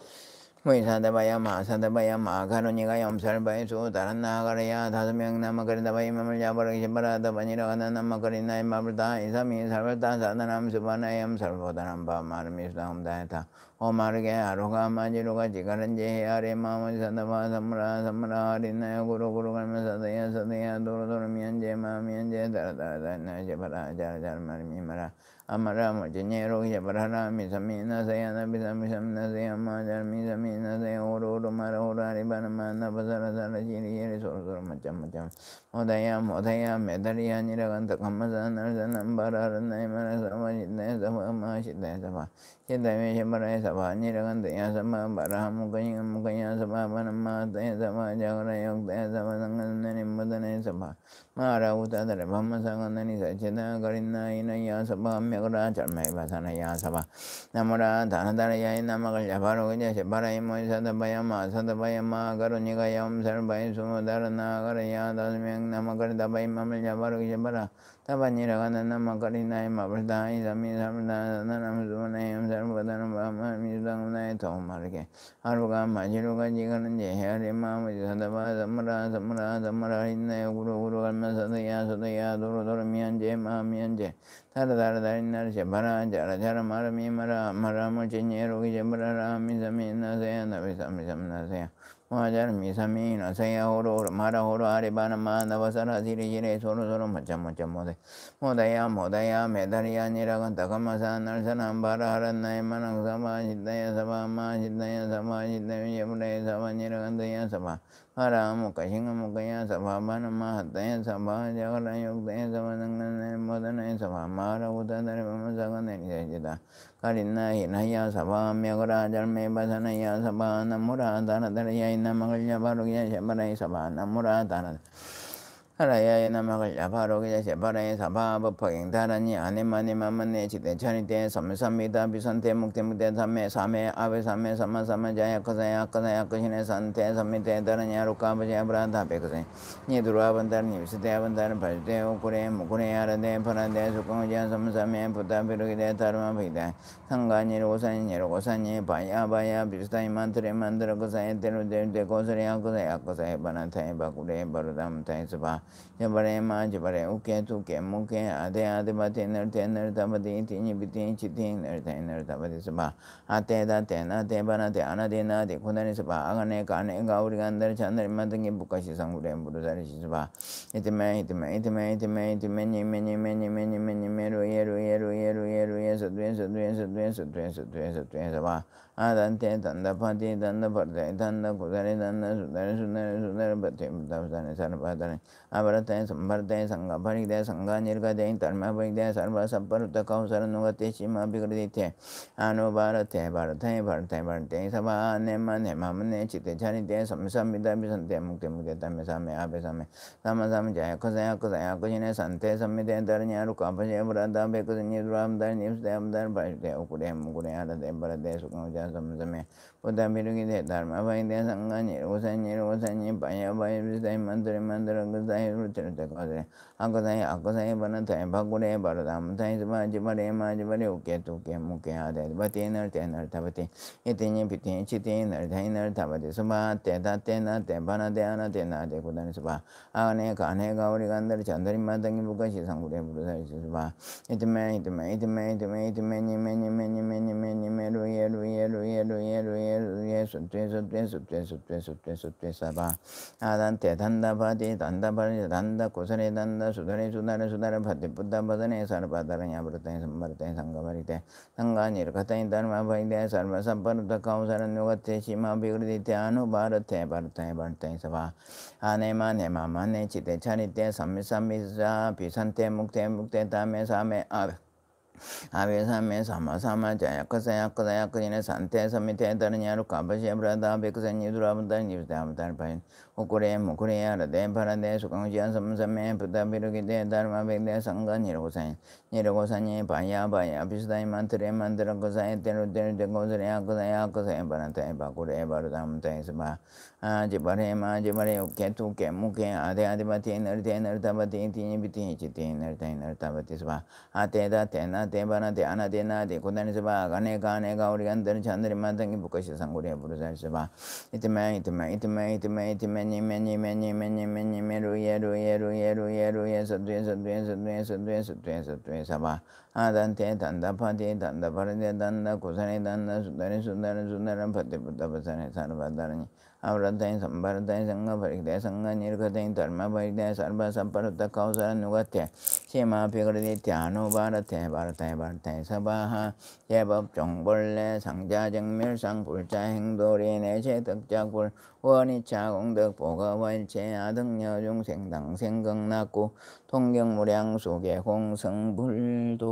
A: 무이사다바야 마사다바야 마가로니가 염살바이 수 다른 나가라야 5명 남아가리다바이 맘을 야바르기 제바라다바니라 가나 남아가리나의 마블다 이삼이 살벌다 사다남 수바나 염살보다남 바 마름이 수다함다했다. 오마르게 아로가 마지로가 지가른지 헤아리 마음을 사다바 삼무라 하리나야 구로구로 갈면 사다야 도로도로 미연제 마미연제 다라다라다 제바라 자라자라 말미 마라 아마라 모진예로 제바라라 미사미나사야나 비사미삼나사야 마잘 미사미나사야 오로로 마라 오라리바나 마나 바사라사라 지리예리 소로소로 마짬 모다야 메다리야 니라간다 감마사 날사남 바라르나이 마라사마 시다야 사바 시다야 사바 시다야 제바라야 sabha niragandaya sabha barahamukaya mukaya sabha panamataya sabha jagarayogdaya sabha sanganani mudane sabha mara utadara brahma sanganani sachita karinna inaya sabha megara charmai vasanaya sabha namura dhanadharaya namagalya bharogaya sabharaya moisadabhayama sadabhayama karunikayam sarvaya sumudharana karaya dasmyang namakaritabai mamalya bharogaya sabhara tabaniragana namakarinaya mabhardhaya sami sarvadhana nanam suvanayam sarvadhanam brahmami sudhangunaya thomarike aruga majiruga jigaran jehare mamadi sadabha samara samara samara hinnaya guru guru karma sadaya sadaya duru duru miyanje mamiyanje thara thara dharinar shabhara jara jara marami mara mara muchinye rogi shabhara rami sami nasaya navi sami sami nasaya Majar misami nasaya horo mara horo aribana ma navasara siri jire soro soro macha macha mode modaya modaya medariya niragan takamasa narsana ambara haranaya manang sama hidaya sama ma hidaya sama hidaya yamudaya sama niragandaya sama hara mukashinga mukaya sama bana ma hataya sama jagara yogdaya sama nanganaya modanaya sama mara utadara mamasagana nisajita karinna hinaya sabha myagara jalme basanaya sabha namura dhanadharaya namagalya bharogya shabharaya sabha namura dhanadharaya haraya namagalya bharogya shabharaya sabha bhaphaging dharani anemane mamane chite chanite samsamita bisante mukte mukte samme same ave same sama sama jaya kasaya kasaya kashine sante samite dharani aruka bhajya brata pekase nidura bandar nivsite bandar bhajte ukure mukure arade parade sukangja samsame puta pirugide dharma bhide 상간이 오산이 오산이 바야 바야 비슷하이 만들에 만들어 그사에 때로 될때 고스레야 그사야 그사에 바나타에 바구레 바르담 타이스바 제바레 마 제바레 우케 투케 무케 아데 아데 바테 너테 너타바데 티니 비티 치티 너테 너타바데스바 아테다 테나 테바나 테 아나데나 데 고나니스바 아가네 가네 가우리가 안들 찬들 만등이 부카시 상구레 무르다리시스바 이테메 이테메 이테메 이테메 이테메 니메 니메 니메 니메 니메로 예로 예로 예로 예로 예서 드에서 드에서 드에서 봐 아단테 단다 파티 단다 버데 단다 고다레 단다 수다레 수다레 수다레 버테 무다사네 사르바다네 아바라테 삼바르테 상가바리데 상가니르가데 달마바이데 sarva samparuta kausara nugate shima bigradite anubarate bharate bharate bharate sabha nema nema mane chite chanite samsamida bisante mukte mukte tame same abe same sama sama jaya kusaya kusaya kusine sante samite dharnya rukapasya brada bekusinye duram dharni usdam dhar bhajte ukure mukure arate bharate sukamja samsame Buddha mirugide dharma bhaide sangani usanyi bhaya bhaya visdai mandare mandara gusai ruchirute kodre akasai akasai banatai bhagure bharadam tai sabha jibare ma jibare uke tuke muke ade bhati nar tabati itinyi piti chiti nar tabati sabha teta tena te bana de ana tena de kudani sabha agane kane gauri gandar chandari matangi bukashi sangure burusari sabha itime nime ruye sutve sabha adante danda bhati danda bhati danda kusare danda sudare sudare sudare bhati buddha bhadane sarva dharanya bhrataya samvartaya sanghavarite sangha nirkhataya dharma bhaide sarva samparuta kausara nugate shima bhigradite anubharate bhartaya bhartaya sabha anema nema mane chite charite sammisamisa pisante mukte mukte tame same ave Abesame sama sama jaya kasaya kasaya kasine sante samite dharanya rukapasya brada bekusanyi durabandar nivdamdar pain ukure mukure arade parade sukangjian samsame buddha birugide dharma bhegde sangha nirgosanyi bhaya bhaya bisdai mantre mantra kasaya teru teru tegosare akasaya kasaya banate bakure baradam taisaba jibare ma jibare uke tuke muke ade adibati nerte nertabati tini biti chiti nerte nertabati saba ateda tena tebana te anadena de kudani saba gane gane gauri andar chandri matangi bukashi sangure burusari saba itime ni ruye sadve saba adante danda pati danda parade danda kusane danda sudare sudare sudare pati buddha pasane sarvadharani avrataya samvarataya sangha parikdaya sangha nirkhataya dharma parikdaya sarva samparuta kausara nugate shima bhigradite anubharate bharataya bharataya sabha 제법 종벌레 상자정멸상 불자 행도리 내체 덕작불 원이차 공덕 보거월체 아등여중생 당생극낙구 통경무량 속에 공성불도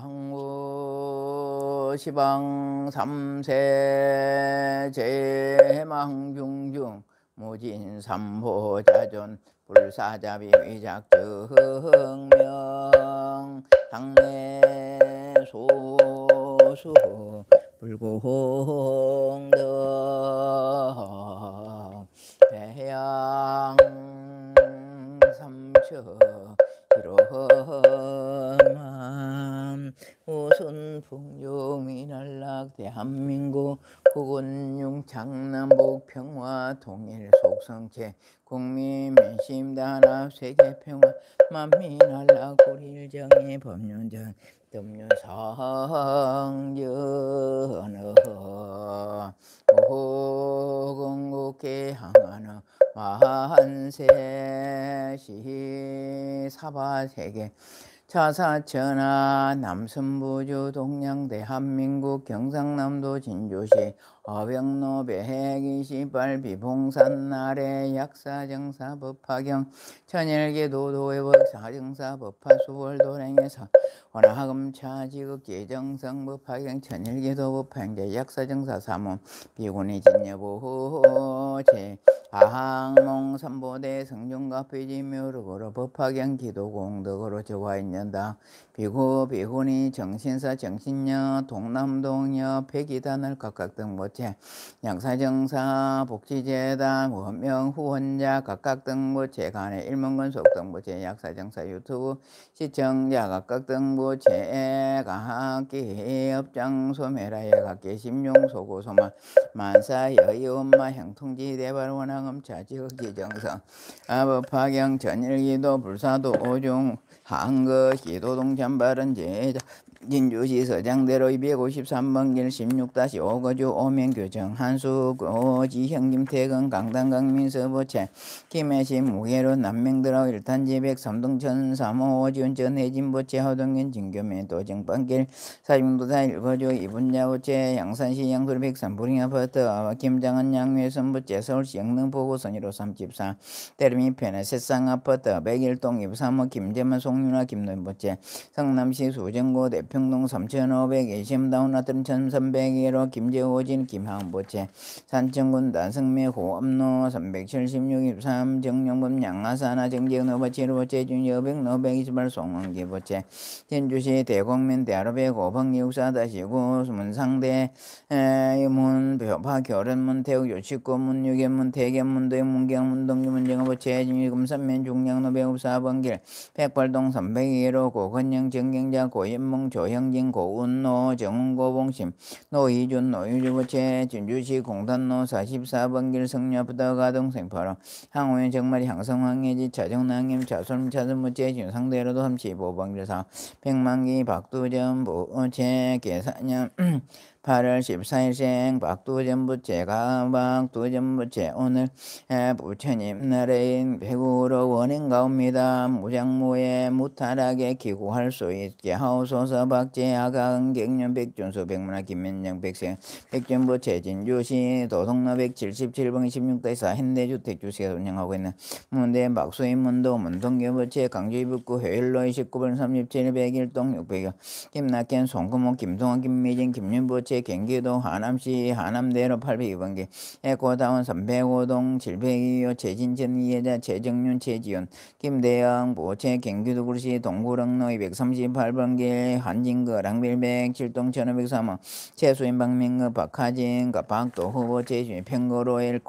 A: 항우 시방 삼세 제망중중 무진 삼보자존 불사자비 위작증명 당내 소수 불공덕 대양 삼처 기로만 우순풍류민한락 대한민국 국은융 장남북 평화 통일 속성체 국민 민심 단합 세계 평화 만민한락 불일정의 법륜정 법륜성전어 오공국계 항하는 만세 시사바세계 차사천하 남선부주 동양 대한민국 경상남도 진주시 어병로 128 비봉산 아래 약사정사 법화경 천일계 도도회법 사정사 법화 수월 도량에서 원하금차 지극 제정성 법화경 천일계 도법행제 약사정사 사문 비군의 진여보제 아항몽 삼보대 성중과 비지묘력으로 법화경 기도공덕으로 저와있는다. 비구 비구니 정신사 정신녀 동남동녀 백이단을 각각 등모체 양사정사 복지재단 원명 후원자 각각 등모체 간의 일문건속 등모체 약사정사 유튜브 시청자 각각 등모체 각기 업장 소매라에 각기 심용 소고소마 만사 여의엄마 형통지 대발 원항음차 지극지정성 아법화경 전일기도 불사도 오중 한거 기도동 잠바른 제자 진주시 서장대로 253번 길 16-5거주 오면교정 한수 고지형 김태근 강당강민 서보채 김해시 무게로 남명들어 일탄지백 삼동천 3호 오지운전 해진보채 허동현 진교면 도정반길 사중도사 1거주 이분자보채 양산시 양소리 백산 부링아파트 김장은 양회선보채 서울시 영등포구 선의로 3집사 때름이 편의 새쌍아파트 101동 23호 김재만 송윤아 김노인보채 성남시 수정고 대평동 3520다운 나트륨 1301호 김재호진 김하은보채 산청군 단성매 호암로 376-23 정영범 양화사나 정재은 어버치로보채 준여백 너백이십팔 송원기보채 진주시 대곡면 대하로배 고방기육사-9 문상대 문 벼파 결혼문 태국 요치고문 유견문 대견문 대문경문 동주문 정어보채 진일금산면 중량로 배읍4번길 백발동 302로 고건영 정경자 고인몽 조형진 고운노 정운고봉심 노이준 노유주보채 진주시 공단로 44번길 성녀부터 가동생파로 항우현 정말이 향성황해지 차정남김 차솔 차선무채 진상대로도 35번길 사 백만기 박두전 보채 계산년 8월 14일생 박두전부채 박두전부채 오늘 부처님 날인 배구로 원인 가옵니다. 무장무에 무탈하게 기구할 수 있게 하옵소서. 박제 아가은 객년 백준수 백문화 김민정 백생 백전부채 진주시 도성로 177번 16-4 현대주택주시가 운영하고 있는 문대 박수인 문도 문동교부채 강주입구 회일로 29번 37 101동 600여 김낙현 송금호 김동환 김미진 김윤부채 경기도 하남시 하남대로 802번기 에코다운 305동 702호 최진천 이해자 최정윤 최지훈 김대영 보채 경기도구시 동구릉로 238번길 한진거 랑빌백 7동 1503호 최수인 박민거 박하진 박도후보 최주인 평거로엘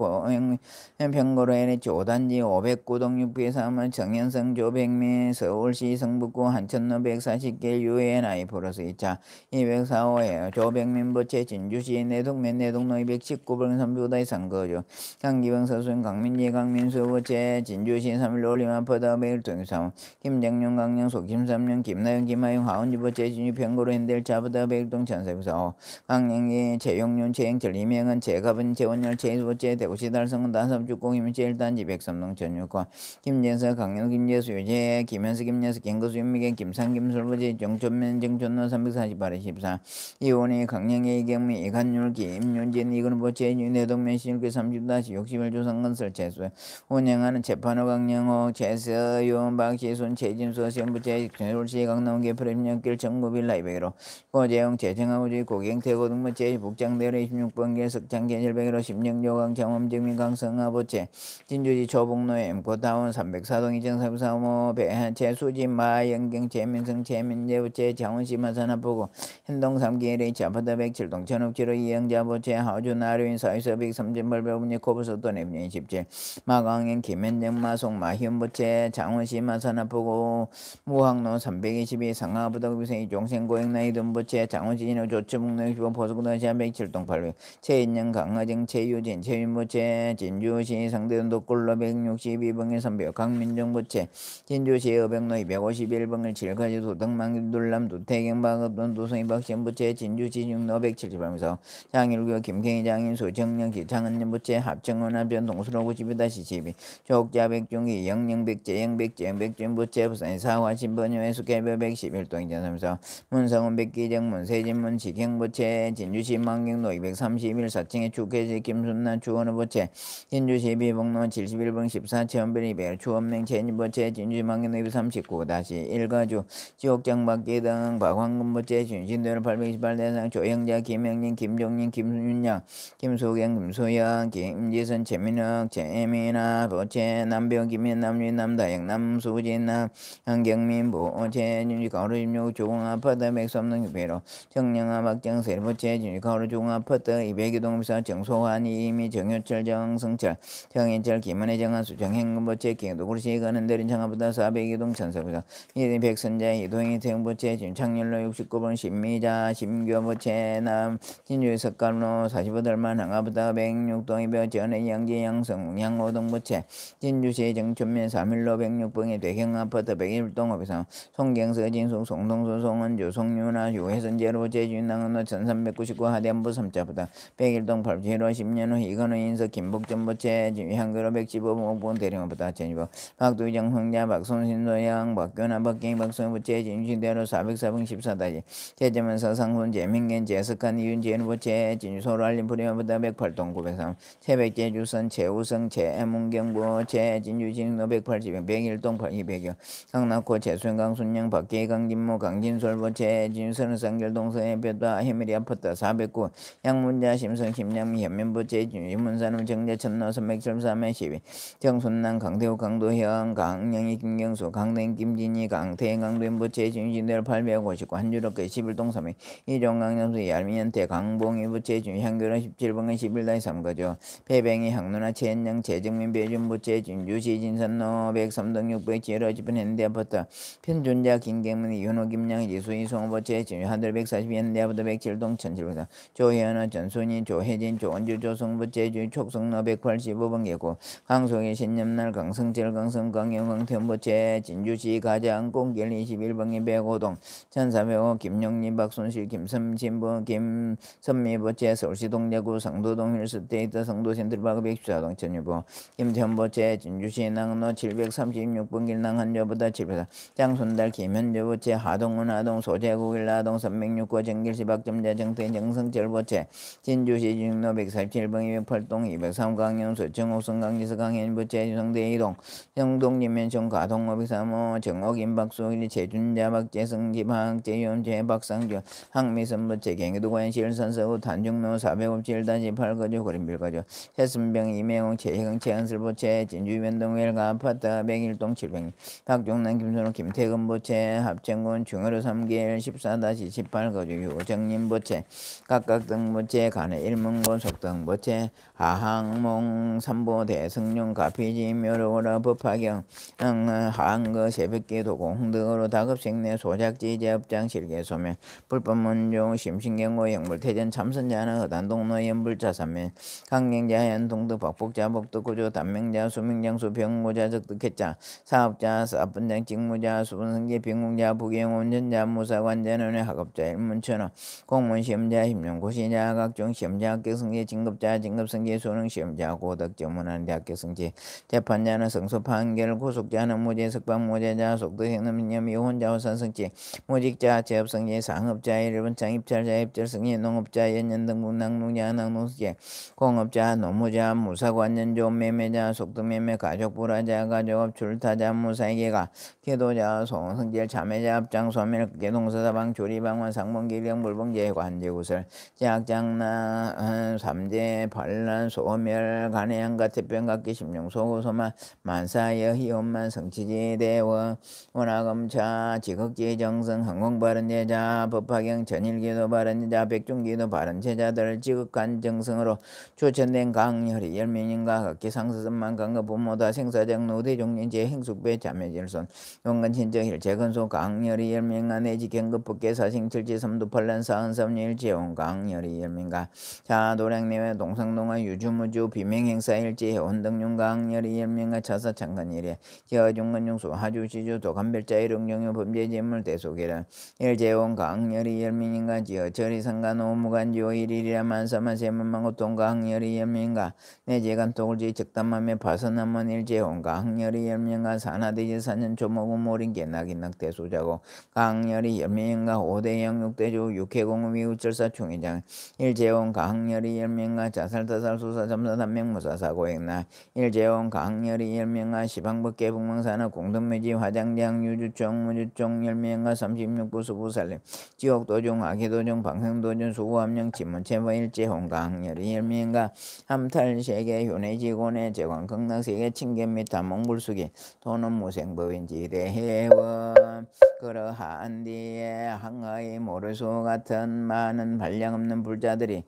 A: 평거로엘 조단지 509동 603호 정현성 조백민 서울시 성북구 한천로 140길 UNI 플러스 2차 204호에 조백민 보채 진주시 내동면 내동로 219번 3부다의 상거죠. 강기병 서수인 강민지 강민수 보채 진주시 3일 올림아파다 매일 동사원 김정룡 강영소 김삼룡 김나영 김하영 하은지 보채 진주 평고로 핸델 자부다 매일동 천사부사호 강영기 최용윤 최영철 이명은 최갑은 최원열 최수보채 대구시 달성은 단섭주공 제일단지 백삼동 전유과 김재서 강영 김재수 유재 김현수 김여수 김거수 윤미경 김상 김술보지 정촌면 정촌로 348에 14 이원희 강영애 이경미 이간율 김윤진 이근보채 윤해동면 신일교 30-60일 조선건설 채수 운영하는 재판호 강영호 최서윤 박시순 최진수 시험부채 서울시 강남계 프레임역길 정부빌 라이브로 고재영 재정하우지 고경태 고등부채 북장대로 26번길 석창계 100으로 심정조강 장엄정민 강성하보채 진주시 초북로 엠코타운 304동 이정사부사모 배한채 마영경 최민성 최민재부채 장원시 마산하포구 현동 3기 LH 아파트 107동 천옥지로 이영자부채 하우주 나류인 사유서빅 3.8배분이 코브서돈 앱년 17 마강행 김현정 마송 마희은부채 장원시 마산하포구 무항로 322 상하부덕비생이 종생고행나이 돈부채 장원시 진호 조치북로 65 포수구도시 107동 800 최인영 강화정 최유진 최윤부채 진주시 상대동 독굴로 162번일 300 강민정부채 진주시 어백로 251번일 7가지 도덕망 둘람 두태경 박업돈 도성이 박시현부채 진주시 중로 170방에서 장일교 김경희 장인수 정령 기창은연부채 합정원 합전 동수로 92-12 조옥자 백중기 영영백제 영백제 영백준부채 부산의 사화 신번유해수 개별 111동 이전삼서 문성원 백기정 문세진문 지경부채 진주시 망경로 231 4층의 축해지 김순난 주원호부채 진주시 비봉로 71번 14체험별 200 추원명 제니부채 진주시 망경로 239-1가주 지옥장박기 등 박황금부채 진신대로 828대상 조영자 김영진 김종민 김순양 김소경 김소영 김지선 최민혁 최민아 보채 남병 김현 남윤 남다영 남수진 남 한경민 보채 진주시 가로 16 조공아파트 백삼동 6회로 정영아 박정세 보채 진주시 가로 조공아파트 202동사 정소환 이미 정효철 정성철 정인철 김은혜 정한수 정행근보채 경도구시 가는데린 장아보다 402동 천사보다 이리 백선자 이동희 태영보채 진창렬로 69번 신미자 심교보채 남 진주의 석갈로 45달만 항아보다 106동 이별 전해 양지 양성 양호동보채 진주시 정촌면 3일로 106번의 대경아파트 101동 업에서 송경서 진숙 송동수 송은주 송윤아 유혜선제로 제주인당은로 1399 하대안부 3자보다 101동 8지로 10년 후 이건우 인석 김복전보채 향교로 115번 대령보다 제니버 박두정 흥자 박손신소양 박교나 박경희 박성부채 진주시대로 404번 14다지 제점은 서상훈 재민겐 제석한 이윤재누보채 진주소로 알림 프리마보다 108동 903 채백제 주선 최우성 최문경부 최진주진로 180 101동 200여 강남고 최수영 순영 박계희 강진모 강진솔보채 진주선상결동 서해뼈다 해밀이 아팠다 409 양문자 심성 심양미 현면부채 진주문산업 정제 천노 선맥철삼의 12 정순남 강태우 강도형 강영희 김경수 강대인 김진희 강태행 강도인부채 진주진대로 859 한주로께 11동 3회 이종강연수 얄미연태 강봉희 부채 진주향교로 17번은 11다의 3거죠. 배뱅이 항누나 최현영 최정민 배준부채 진주시 진산로 103동 600 지혜로 집은 현대아파트 편존자 김경문 이윤호 김양 이수희 송호부채 진주 하늘 140 현대아파트 107동 1700 조현호 전순희 조혜진 조원주 조성부채 진 촉성로 185번 개고 강송희 신념날 강성철 강성 강영 강태원부채 진주시 가장 공길 21번이 105동 1405 김용림 박순실 김선진부 김선미부채 서울시 동대구 상도동 힐스테이트 성도센트럴파크 114동 천유부 김태원부채 진주시 낭로 736번 길낭 한여보다 704 장순달 김현재부채 하동은 하동 소재국 일라동 306구 정길시 박점자 정태 정성철부채 진주시 중로 147번 208동 203 강영수 정옥성 강지서 강현부채 성대 이동 정동진면총 가동 503호 정옥인 박수일 최준자 박재성 지방 재윤 재박상주 항미선부채 경기도관 실선서구 단중로 457-8 거주 고림빌거주 최순병 이명웅 최희경 최은슬부채 진주변동웰가 아파트 101동 700 박종남 김선호 김태근부채 합정군 중어로 3길 14-18 거주 유정림부채 각각등부채 간해 일문고 속등부채 하항몽 삼보 대승룡 가피지 묘로라 법화경 하항거 새벽기 도공 홍등으로 다급생내 소작지 제업장 실계소매 불법문종 심신계 경고 영불태전 참선자는 허단동로 연불자삼면 강경자연 동득 박복자 복득 구조 단명자 수명장수 병무자 적득했자 사업자 사분장 직무자 수분성계 병공자 부경 운전자 무사관자는 학업자 일문천어 공무원시험자 힘용고시자 각종 시험자 합격성계 진급자 진급성계 수능시험자 고덕전문한 대학교성계 재판자는 성소 판결 구속자는 무죄 석방 무죄자 속도 행능민념 이혼자 호산성계 무직자 재업성계 상업자 일본장 입찰자 입찰성계 농업자 연연등국 낙농자 낙농성계 공업자 노무자 무사관연조 매매자 속도매매 가족불화자 가족업 출타자 무사회계가 계도자 소성질 참매자 합장 소멸 계동서다방 조리방원 상봉기령 불봉제 관제구설 제약장나 삼재 반란 소멸 간해양가 태변각기 심령소고소만 만사여 희원만 성취지 대원 원화검차 지극지 정성 항공바른제자 법화경 전일기도 바른제자 백중기도 바른제자들 지극한 정성으로 추천된 강열이 열명인과 각기 상스선만 강급 부모다 생사정 노대종린제 행숙배 자매질손 용건친적 일체건소 강열이 열명가 내지 경급법계 사생철지 삼두팔란 사은삼일제온 강열이 열명가 자도량내외 동상동화 유주무주 비명행사일지 온등용 강열이 열명가 차사창간일에 기어중건용수 하주시주 도감별자 일용용유 범죄재물 대속이라 일제온 강열이 열명인가 지어철이 상간 오무간지오 일일이라 만사만 세만망고 강열이 열명가 내재간 토굴지 적담함에 파선함은 일제온 강열이 열명가 산하대지 사년 조목은 모린게 낙인낙 대수자고 강열이 열명가 5대 영육대주 육해공업 이웃절사 총회장 일제온 강열이 열명가 자살타살 수사 점사 단명 무사사고행나 일제온 강열이 열명가 시방법계 북망산업 공동묘지 화장장 유주총 무주총 열명가 36부 수부살림 지옥도중 아기도중 방생도중 수구함령 지문체모 일제온 강열이 열명가 함탈세계 효내지고내 재관 극락세계 칭견 및 몽불수기 도는 무생법인지대 해원 그러한 뒤에 항하의 모르수 같은 많은 반량 없는 불자들이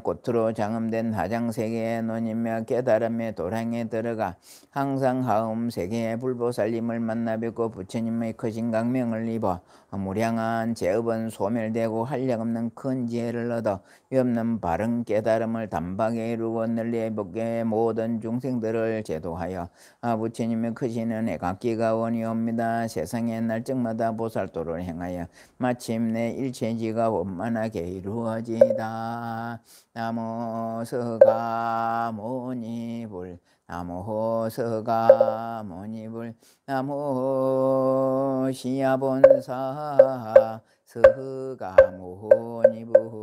A: 꽃으로 장엄된 하장세계의 논임며 깨달음의 도량에 들어가 항상 하음 세계의 불보살님을 만나 뵙고 부처님의 크신 강명을 입어 무량한 죄업은 소멸되고 한량없는 큰 지혜를 얻어 위없는 바른 깨달음을 단박에 이루고 널리 복계 모든 중생들을 제도하여 부처님의 크신 은혜 갖기가 원이옵니다. 세상의 날적마다 보살도를 행하여 마침내 일체지가 원만하게 이루어지다. 나모 서가모니불 나모 서가모니불 나모 시야본사 서가모니불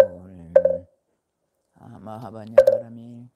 A: 마하바냐 바람이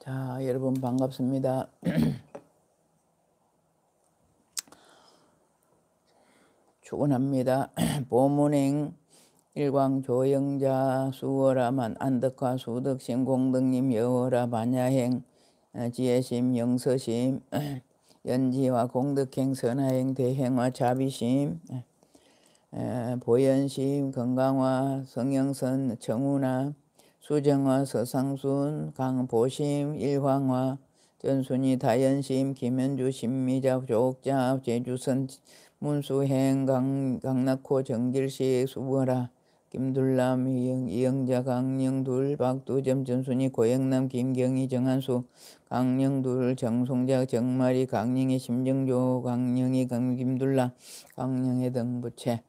A: 자, 여러분 반갑습니다. 축원합니다. 보문행 일광조영자 수월아만 안덕화 수덕심 공덕님 여월아 반야행 지혜심 영서심 연지와 공덕행 선하행 대행화 자비심 보현심 건강화 성영선 정훈아 수정화 서상순 강보심 일황화 전순이 다연심 김현주 신미자 조옥자 제주선 문수행 강낙호 정길식 수월아 김둘남, 이영자, 강영둘, 박두점, 전순이, 고영남, 김경희, 정한수, 강영둘, 정송자, 정마리, 강영희, 심정조, 강영희, 김둘남, 강영애 등 부채.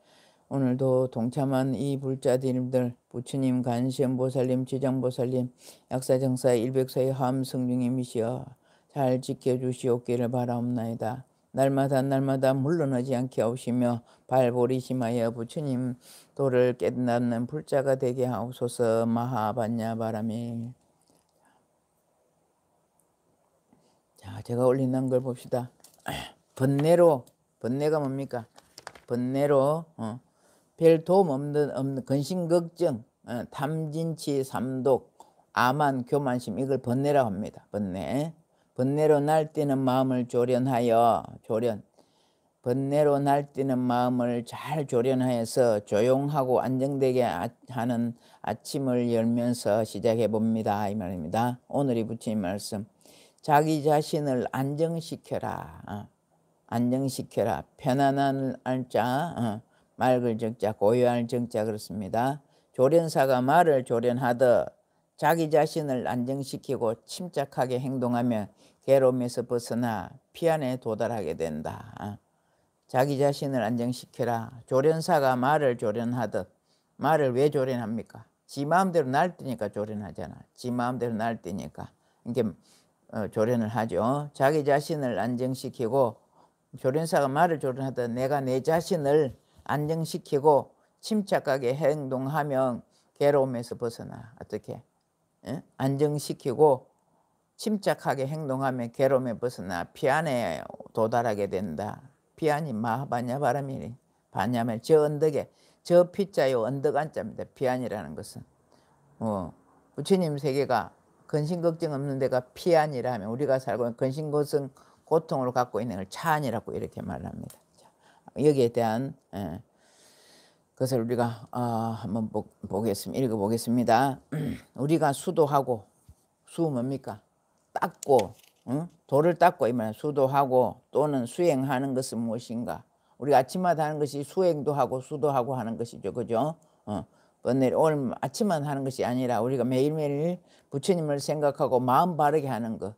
A: 오늘도 동참한 이 불자들님들, 부처님, 간시연보살님, 지장보살님, 약사정사, 일백사의 함성중임이시여 잘 지켜주시옵기를 바라옵나이다. 날마다 물러나지 않게 하시며 발보리심하여 부처님 도를 깨닫는 불자가 되게 하옵소서. 마하반야 바라미. 자, 제가 올린 걸 봅시다. 번뇌가 뭡니까? 번뇌로 별 도움 없는 근심 걱정, 탐진치, 삼독, 아만, 교만심, 이걸 번뇌라고 합니다. 번뇌로 날뛰는 마음을 조련하여 번뇌로 날뛰는 마음을 잘 조련하여서 조용하고 안정되게 하는 아침을 열면서 시작해 봅니다. 이 말입니다. 오늘이 부처님 말씀. 자기 자신을 안정시켜라. 안정시켜라. 편안한 알자, 맑을 적자, 고요할 적자 그렇습니다. 조련사가 말을 조련하듯 자기 자신을 안정시키고 침착하게 행동하며 괴로움에서 벗어나 피안에 도달하게 된다. 자기 자신을 안정시켜라. 조련사가 말을 조련하듯. 말을 왜 조련합니까? 지 마음대로 날뛰니까 조련하잖아. 지 마음대로 날뛰니까 이게 조련을 하죠. 자기 자신을 안정시키고, 조련사가 말을 조련하듯 내가 내 자신을 안정시키고 침착하게 행동하면 괴로움에서 벗어나. 어떻게? 안정시키고 침착하게 행동하면 괴로움에 벗어나 피안에 도달하게 된다. 피안이 마하바냐 바람이니. 바냐면 저 언덕에, 저 피자요 언덕 안자입니다. 피안이라는 것은 부처님 세계가 근심 걱정 없는 데가 피안이라 하면 우리가 살고 있는 근심 걱정 고통으로 갖고 있는 걸 차안이라고 이렇게 말합니다. 여기에 대한 그것을 우리가 한번 읽어보겠습니다. 우리가 수도하고, 수 뭡니까? 닦고, 도를 닦고 이 말 수도하고 또는 수행하는 것은 무엇인가? 우리가 아침마다 하는 것이 수행도 하고 수도하고 하는 것이죠, 그죠? 오늘 아침만 하는 것이 아니라 우리가 매일매일 부처님을 생각하고 마음 바르게 하는 것,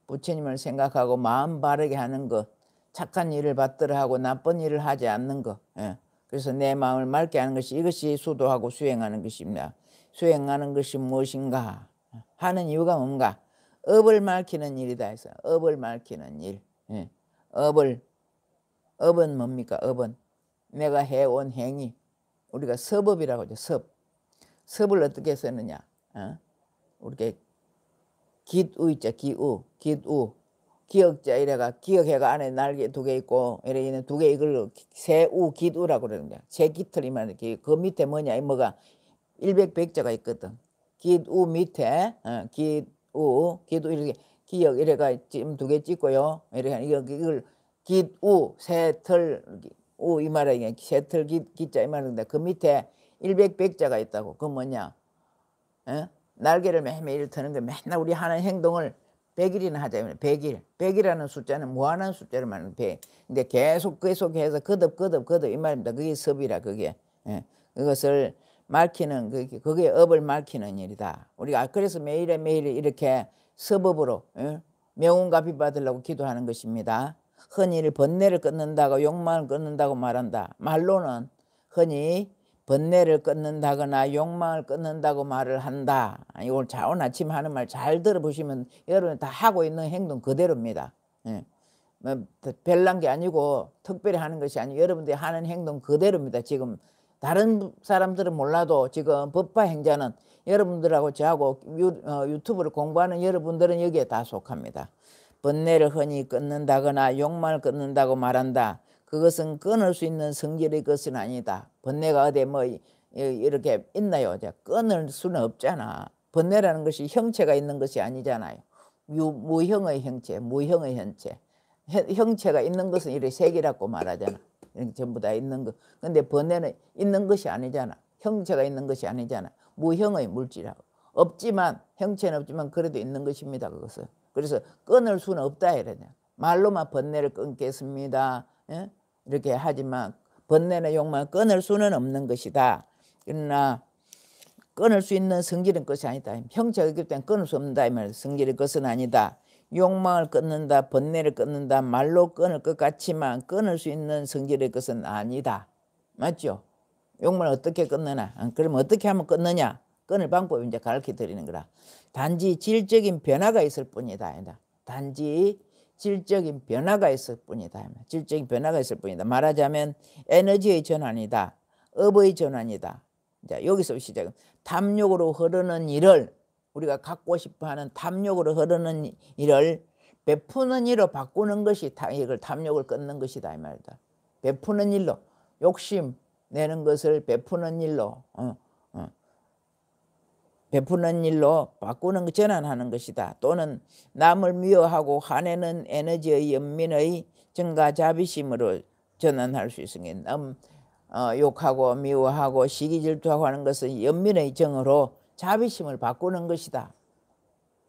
A: 부처님을 생각하고 마음 바르게 하는 것, 착한 일을 받들어 하고 나쁜 일을 하지 않는 것, 그래서 내 마음을 맑게 하는 것이, 이것이 수도하고 수행하는 것입니다. 수행하는 것이 무엇인가 하는 이유가 뭔가? 업을 밝히는 일이다 해서 업을 밝히는 일. 업은 뭡니까? 업은 내가 해온 행위, 우리가 서법이라고 하죠. 섭을 어떻게 쓰느냐? 우리가 기우 있죠. 기우 기억자 이래가, 기억해가 안에 날개 2개 있고 이래 있는 2개, 이걸 새우 기우라고 그러는 거야. 새 깃털 이 말이야. 그 밑에 뭐냐? 이 뭐가 일백백자가 있거든. 기우 밑에 기우 이렇게 기억 이래가 지금 2개 찍고요. 이래 이걸 기우 새털 이 말이야. 새털 기자 이 말인데 그 밑에 일백백자가 있다고. 그 뭐냐? 날개를 매일매일 트는 거. 맨날 우리 하는 행동을 100일이나 하자면 100일이라는 숫자는 무한한 숫자를 말하는 100. 근데 계속해서 거듭 이 말입니다. 그게 섭이라. 그게 그것을 밝히는, 그게 업을 밝히는 일이다. 우리가 그래서 매일매일 이렇게 서법으로 명운가비 받으려고 기도하는 것입니다. 흔히 번뇌를 끊는다고, 욕망을 끊는다고 말한다. 말로는 흔히 번뇌를 끊는다거나 욕망을 끊는다고 말을 한다. 이걸 오늘 아침 하는 말 잘 들어보시면 여러분 다 하고 있는 행동 그대로입니다. 별난 게 아니고 특별히 하는 것이 아니고 여러분들이 하는 행동 그대로입니다. 지금 다른 사람들은 몰라도 지금 법화 행자는 여러분들하고 저하고 유튜브를 공부하는 여러분들은 여기에 다 속합니다. 번뇌를 흔히 끊는다거나 욕망을 끊는다고 말한다. 그것은 끊을 수 있는 성질의 것은 아니다. 번뇌가 어디 뭐 이렇게 있나요? 끊을 수는 없잖아. 번뇌라는 것이 형체가 있는 것이 아니잖아요. 무형의 형체, 무형의 형체. 형체가 있는 것은 이렇게 색이라고 말하잖아. 이렇게 전부 다 있는 것. 근데 번뇌는 있는 것이 아니잖아. 형체가 있는 것이 아니잖아. 무형의 물질이라고. 없지만, 형체는 없지만 그래도 있는 것입니다. 그것은. 그래서 끊을 수는 없다 이러냐. 말로만 번뇌를 끊겠습니다. 이렇게 하지만 번뇌나 욕망을 끊을 수는 없는 것이다. 그러나 끊을 수 있는 성질은 것이 아니다. 형체가 있기 때문에 끊을 수 없는다 이 말이야. 성질의 것은 아니다. 욕망을 끊는다, 번뇌를 끊는다, 말로 끊을 것 같지만 끊을 수 있는 성질의 것은 아니다. 맞죠? 욕망을 어떻게 끊느냐? 그러면 어떻게 하면 끊느냐? 끊을 방법을 이제 가르쳐 드리는 거라. 단지 질적인 변화가 있을 뿐이다. 단지 질적인 변화가 있을 뿐이다. 질적인 변화가 있을 뿐이다. 말하자면 에너지의 전환이다. 업의 전환이다. 자, 여기서 시작은 탐욕으로 흐르는 일을 우리가 갖고 싶어하는 탐욕으로 흐르는 일을 베푸는 일로 바꾸는 것이 이걸 탐욕을 끊는 것이다 이 말이다. 베푸는 일로 욕심 내는 것을 베푸는 일로 베푸는 일로 바꾸는 전환하는 것이다. 또는 남을 미워하고 화내는 에너지의 연민의 증가 자비심으로 전환할 수 있으니 욕하고 미워하고 시기 질투하고 하는 것은 연민의 정으로 자비심을 바꾸는 것이다.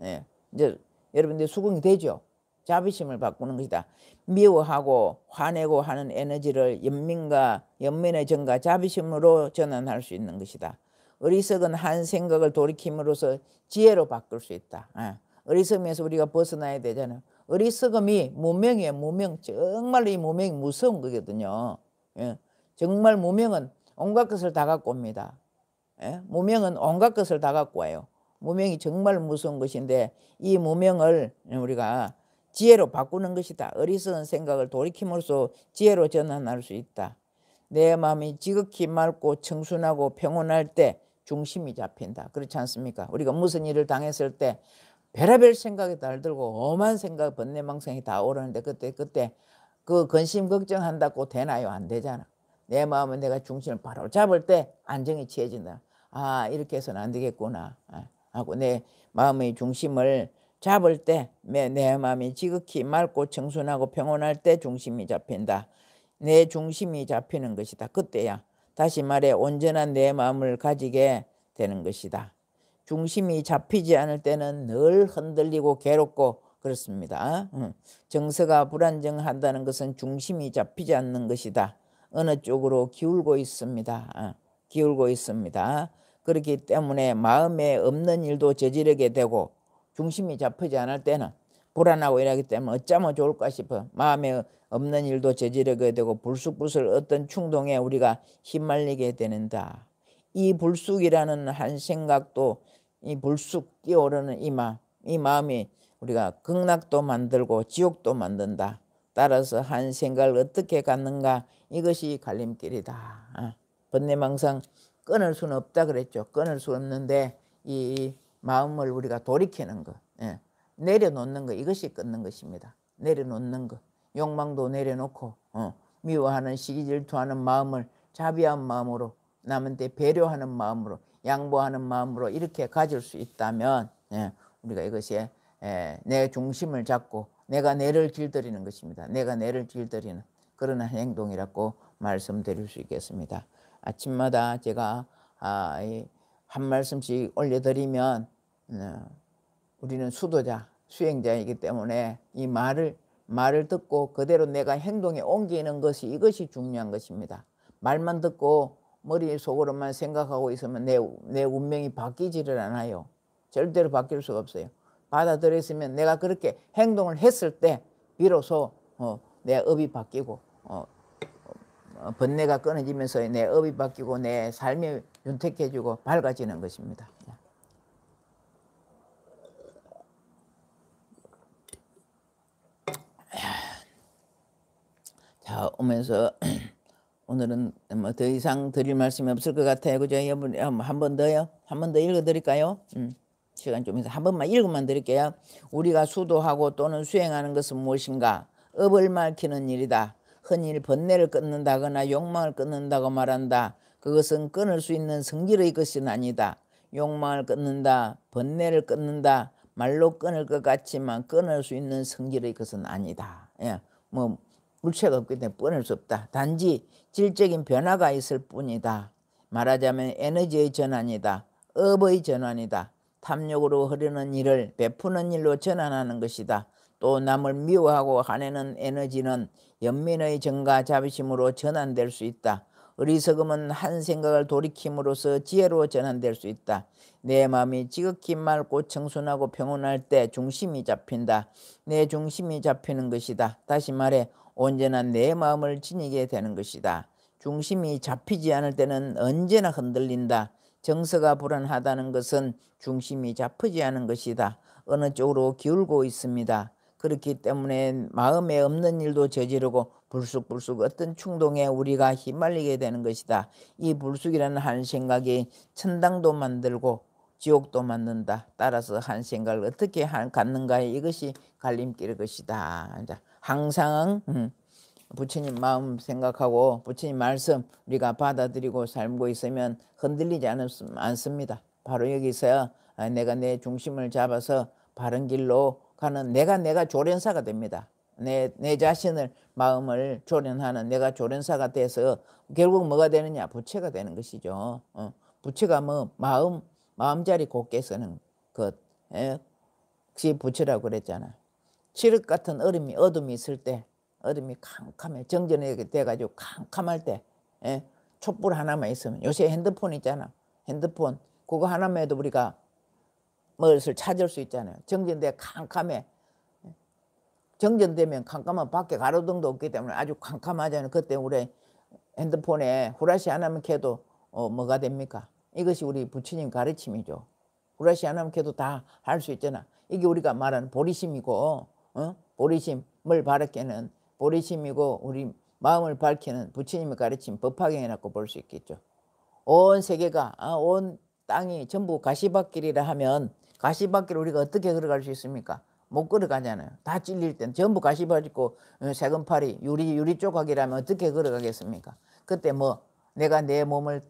A: 예, 이제 여러분들 수긍이 되죠? 자비심을 바꾸는 것이다. 미워하고 화내고 하는 에너지를 연민의 정과 자비심으로 전환할 수 있는 것이다. 어리석은 한 생각을 돌이킴으로써 지혜로 바꿀 수 있다. 어리석음에서 우리가 벗어나야 되잖아요. 어리석음이 무명이에요. 무명. 정말로 이 무명이 무서운 거거든요. 예. 정말 무명은 온갖 것을 다 갖고 옵니다. 예? 무명은 온갖 것을 다 갖고 와요. 무명이 정말 무서운 것인데 이 무명을 우리가 지혜로 바꾸는 것이다. 어리석은 생각을 돌이킴으로써 지혜로 전환할 수 있다. 내 마음이 지극히 맑고 청순하고 평온할 때 중심이 잡힌다. 그렇지 않습니까? 우리가 무슨 일을 당했을 때 별의별 생각이 다 들고 엄한 생각, 번뇌망상이 다 오르는데 그때 그 근심 걱정한다고 되나요? 안 되잖아. 내 마음은 내가 중심을 바로 잡을 때 안정이 취해진다. 아, 이렇게 해서는 안 되겠구나 하고 내 마음의 중심을 잡을 때 내 마음이 지극히 맑고 청순하고 평온할 때 중심이 잡힌다. 내 중심이 잡히는 것이다. 그때야 다시 말해 온전한 내 마음을 가지게 되는 것이다. 중심이 잡히지 않을 때는 늘 흔들리고 괴롭고 그렇습니다. 정서가 불안정하다는 것은 중심이 잡히지 않는 것이다. 어느 쪽으로 기울고 있습니다. 기울고 있습니다. 그렇기 때문에 마음에 없는 일도 저지르게 되고 중심이 잡히지 않을 때는 불안하고 이러기 때문에 어쩌면 좋을까 싶어 마음에 없는 일도 저지르게 되고 불쑥불쑥 어떤 충동에 우리가 휘말리게 되는다. 이 불쑥이라는 한 생각도 이 불쑥 뛰어오르는 이 마음이 우리가 극락도 만들고 지옥도 만든다. 따라서 한 생각을 어떻게 갖는가 이것이 갈림길이다. 번뇌망상 끊을 수는 없다 그랬죠. 끊을 수 없는데 이 마음을 우리가 돌이키는 것, 내려놓는 것 이것이 끊는 것입니다. 내려놓는 것. 욕망도 내려놓고 미워하는 시기 질투하는 마음을 자비한 마음으로 남한테 배려하는 마음으로 양보하는 마음으로 이렇게 가질 수 있다면 우리가 이것이 내 중심을 잡고 내가 내를 길들이는 것입니다. 내가 내를 길들이는 그런 행동이라고 말씀드릴 수 있겠습니다. 아침마다 제가 한 말씀씩 올려드리면 우리는 수도자, 수행자이기 때문에 이 말을 듣고 그대로 내가 행동에 옮기는 것이 이것이 중요한 것입니다. 말만 듣고 머릿속으로만 생각하고 있으면 내 운명이 바뀌지를 않아요. 절대로 바뀔 수가 없어요. 받아들였으면 내가 그렇게 행동을 했을 때 비로소 내 업이 바뀌고 번뇌가 끊어지면서 내 업이 바뀌고 내 삶이 윤택해지고 밝아지는 것입니다. 자, 오면서 오늘은 뭐 더 이상 드릴 말씀이 없을 것 같아요. 그죠? 한 번 더요? 한 번 더 읽어드릴까요? 시간 좀 해서 한 번만 읽어만 드릴게요. 우리가 수도하고 또는 수행하는 것은 무엇인가? 업을 밝히는 일이다. 흔히 번뇌를 끊는다거나 욕망을 끊는다고 말한다. 그것은 끊을 수 있는 성질의 것은 아니다. 욕망을 끊는다, 번뇌를 끊는다, 말로 끊을 것 같지만 끊을 수 있는 성질의 것은 아니다. 뭐 물체가 없기 때문에 끊을 수 없다. 단지 질적인 변화가 있을 뿐이다. 말하자면 에너지의 전환이다. 업의 전환이다. 탐욕으로 흐르는 일을 베푸는 일로 전환하는 것이다. 또 남을 미워하고 화내는 에너지는 연민의 정과 자비심으로 전환될 수 있다. 어리석음은 한 생각을 돌이킴으로써 지혜로 전환될 수 있다. 내 마음이 지극히 맑고 청순하고 평온할 때 중심이 잡힌다. 내 중심이 잡히는 것이다. 다시 말해 온전한 내 마음을 지니게 되는 것이다. 중심이 잡히지 않을 때는 언제나 흔들린다. 정서가 불안하다는 것은 중심이 잡히지 않은 것이다. 어느 쪽으로 기울고 있습니다. 그렇기 때문에 마음에 없는 일도 저지르고 불쑥불쑥 어떤 충동에 우리가 휘말리게 되는 것이다. 이 불쑥이라는 한 생각이 천당도 만들고 지옥도 만든다. 따라서 한 생각을 어떻게 갖는가에 이것이 갈림길일 것이다. 항상 부처님 마음 생각하고 부처님 말씀 우리가 받아들이고 살고 있으면 흔들리지 않습니다. 바로 여기서 내가 내 중심을 잡아서 바른 길로 가는 내가 조련사가 됩니다. 내 자신을 마음을 조련하는 내가 조련사가 돼서 결국 뭐가 되느냐? 부처가 되는 것이죠. 부처가 뭐 마음자리 곱게 쓰는 것. 그것이 부처라고 그랬잖아. 칠흑 같은 어둠이 있을 때 어둠이 캄캄해 정전이 돼가지고 캄캄할 때 촛불 하나만 있으면 요새 핸드폰 있잖아. 핸드폰 그거 하나만 해도 우리가 무엇을 찾을 수 있잖아요. 정전돼 캄캄해. 정전되면 캄캄한 밖에 가로등도 없기 때문에 아주 캄캄하잖아요. 그때 우리 핸드폰에 후라시 하나만 켜도 뭐가 됩니까? 이것이 우리 부처님 가르침이죠. 후라시 하나만 켜도 다 할 수 있잖아. 이게 우리가 말하는 보리심이고 보리심을 바르게는 보리심이고 우리 마음을 밝히는 부처님의 가르침 법화경이라고 볼 수 있겠죠. 온 세계가 온 땅이 전부 가시밭길이라 하면 가시밭길 우리가 어떻게 걸어갈 수 있습니까? 못 걸어가잖아요. 다 찔릴 땐 전부 가시밭 있고 세금팔이 유리 조각이라면 어떻게 걸어가겠습니까? 그때 뭐 내가 내 몸을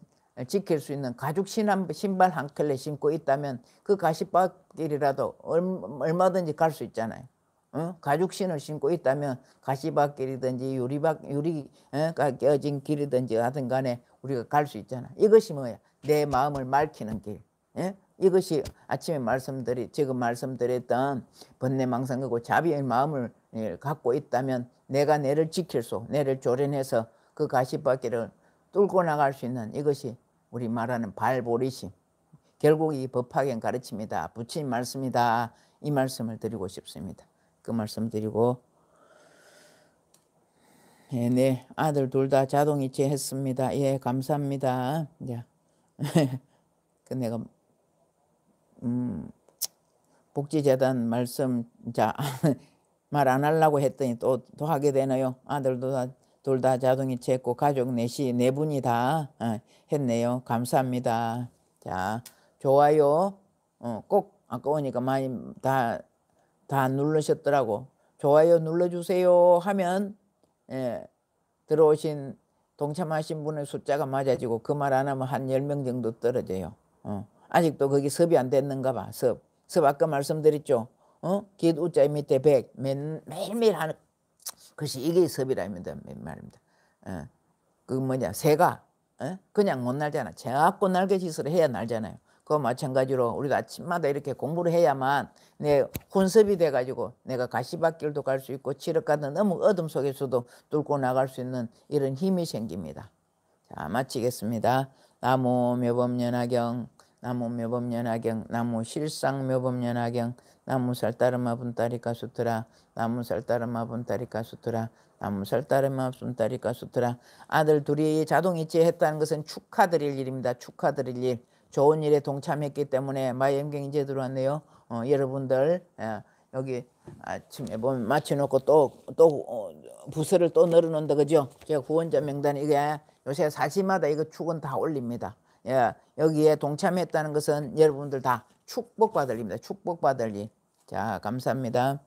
A: 지킬 수 있는 가죽 신발 한 켤레 신고 있다면 그 가시밭길이라도 얼마든지 갈 수 있잖아요. 가죽 신을 신고 있다면 가시밭길이든지 유리가 껴진 길이든지 하든 간에 우리가 갈 수 있잖아. 이것이 뭐야? 내 마음을 밝히는 길. 이것이 아침에 지금 말씀드렸던 번뇌망상하고 자비의 마음을 갖고 있다면 내가 내를 지킬 수, 내를 조련해서 그 가시밭길을 뚫고 나갈 수 있는 이것이 우리 말하는 발보리심. 결국 이 법화경 가르침이다. 부처님 말씀이다. 이 말씀을 드리고 싶습니다. 그 말씀 드리고 네 아들 둘 다 자동이체 했습니다. 예 감사합니다. 이제 그 내가 복지재단 말씀 말 안 하려고 했더니 또 하게 되네요. 아들도 둘 다 자동이체 했고 가족 네 분이 다 했네요. 감사합니다. 자 좋아요 꼭 아까우니까 많이 다 누르셨더라고. 좋아요 눌러주세요 하면 들어오신 동참하신 분의 숫자가 맞아지고 그 말 안 하면 한 10명 정도 떨어져요. 아직도 거기 섭이 안 됐는가 봐. 섭 아까 말씀드렸죠. 깃 우자 밑에 100 매일매일 하는 것이 이게 섭이랍니다. 말입니다. 그 뭐냐 새가 그냥 못 날잖아. 자꾸 날개짓을 해야 날잖아요. 그거 마찬가지로 우리가 아침마다 이렇게 공부를 해야만 내 혼섭이 돼가지고 내가 가시밭길도 갈 수 있고 칠흑 같은 너무 어둠 속에서도 뚫고 나갈 수 있는 이런 힘이 생깁니다. 자 마치겠습니다. 나무 묘법연화경 나무 묘법연화경 나무 실상묘법연화경 나무 살따르마 분따리까 수트라 나무 살따르마 분따리까 수트라 나무 살따르마 분따리까 수트라. 아들 둘이 자동이체 했다는 것은 축하드릴 일입니다. 축하드릴 일. 좋은 일에 동참했기 때문에 마염경이 이제 들어왔네요. 여러분들 여기 아침에 보면 맞춰놓고 또 부서를 또 늘어놓는다 그죠? 제가 후원자 명단 이게 요새 사시마다 이거 축은 다 올립니다. 여기에 동참했다는 것은 여러분들 다 축복받을 일입니다. 축복받을 일. 자 감사합니다.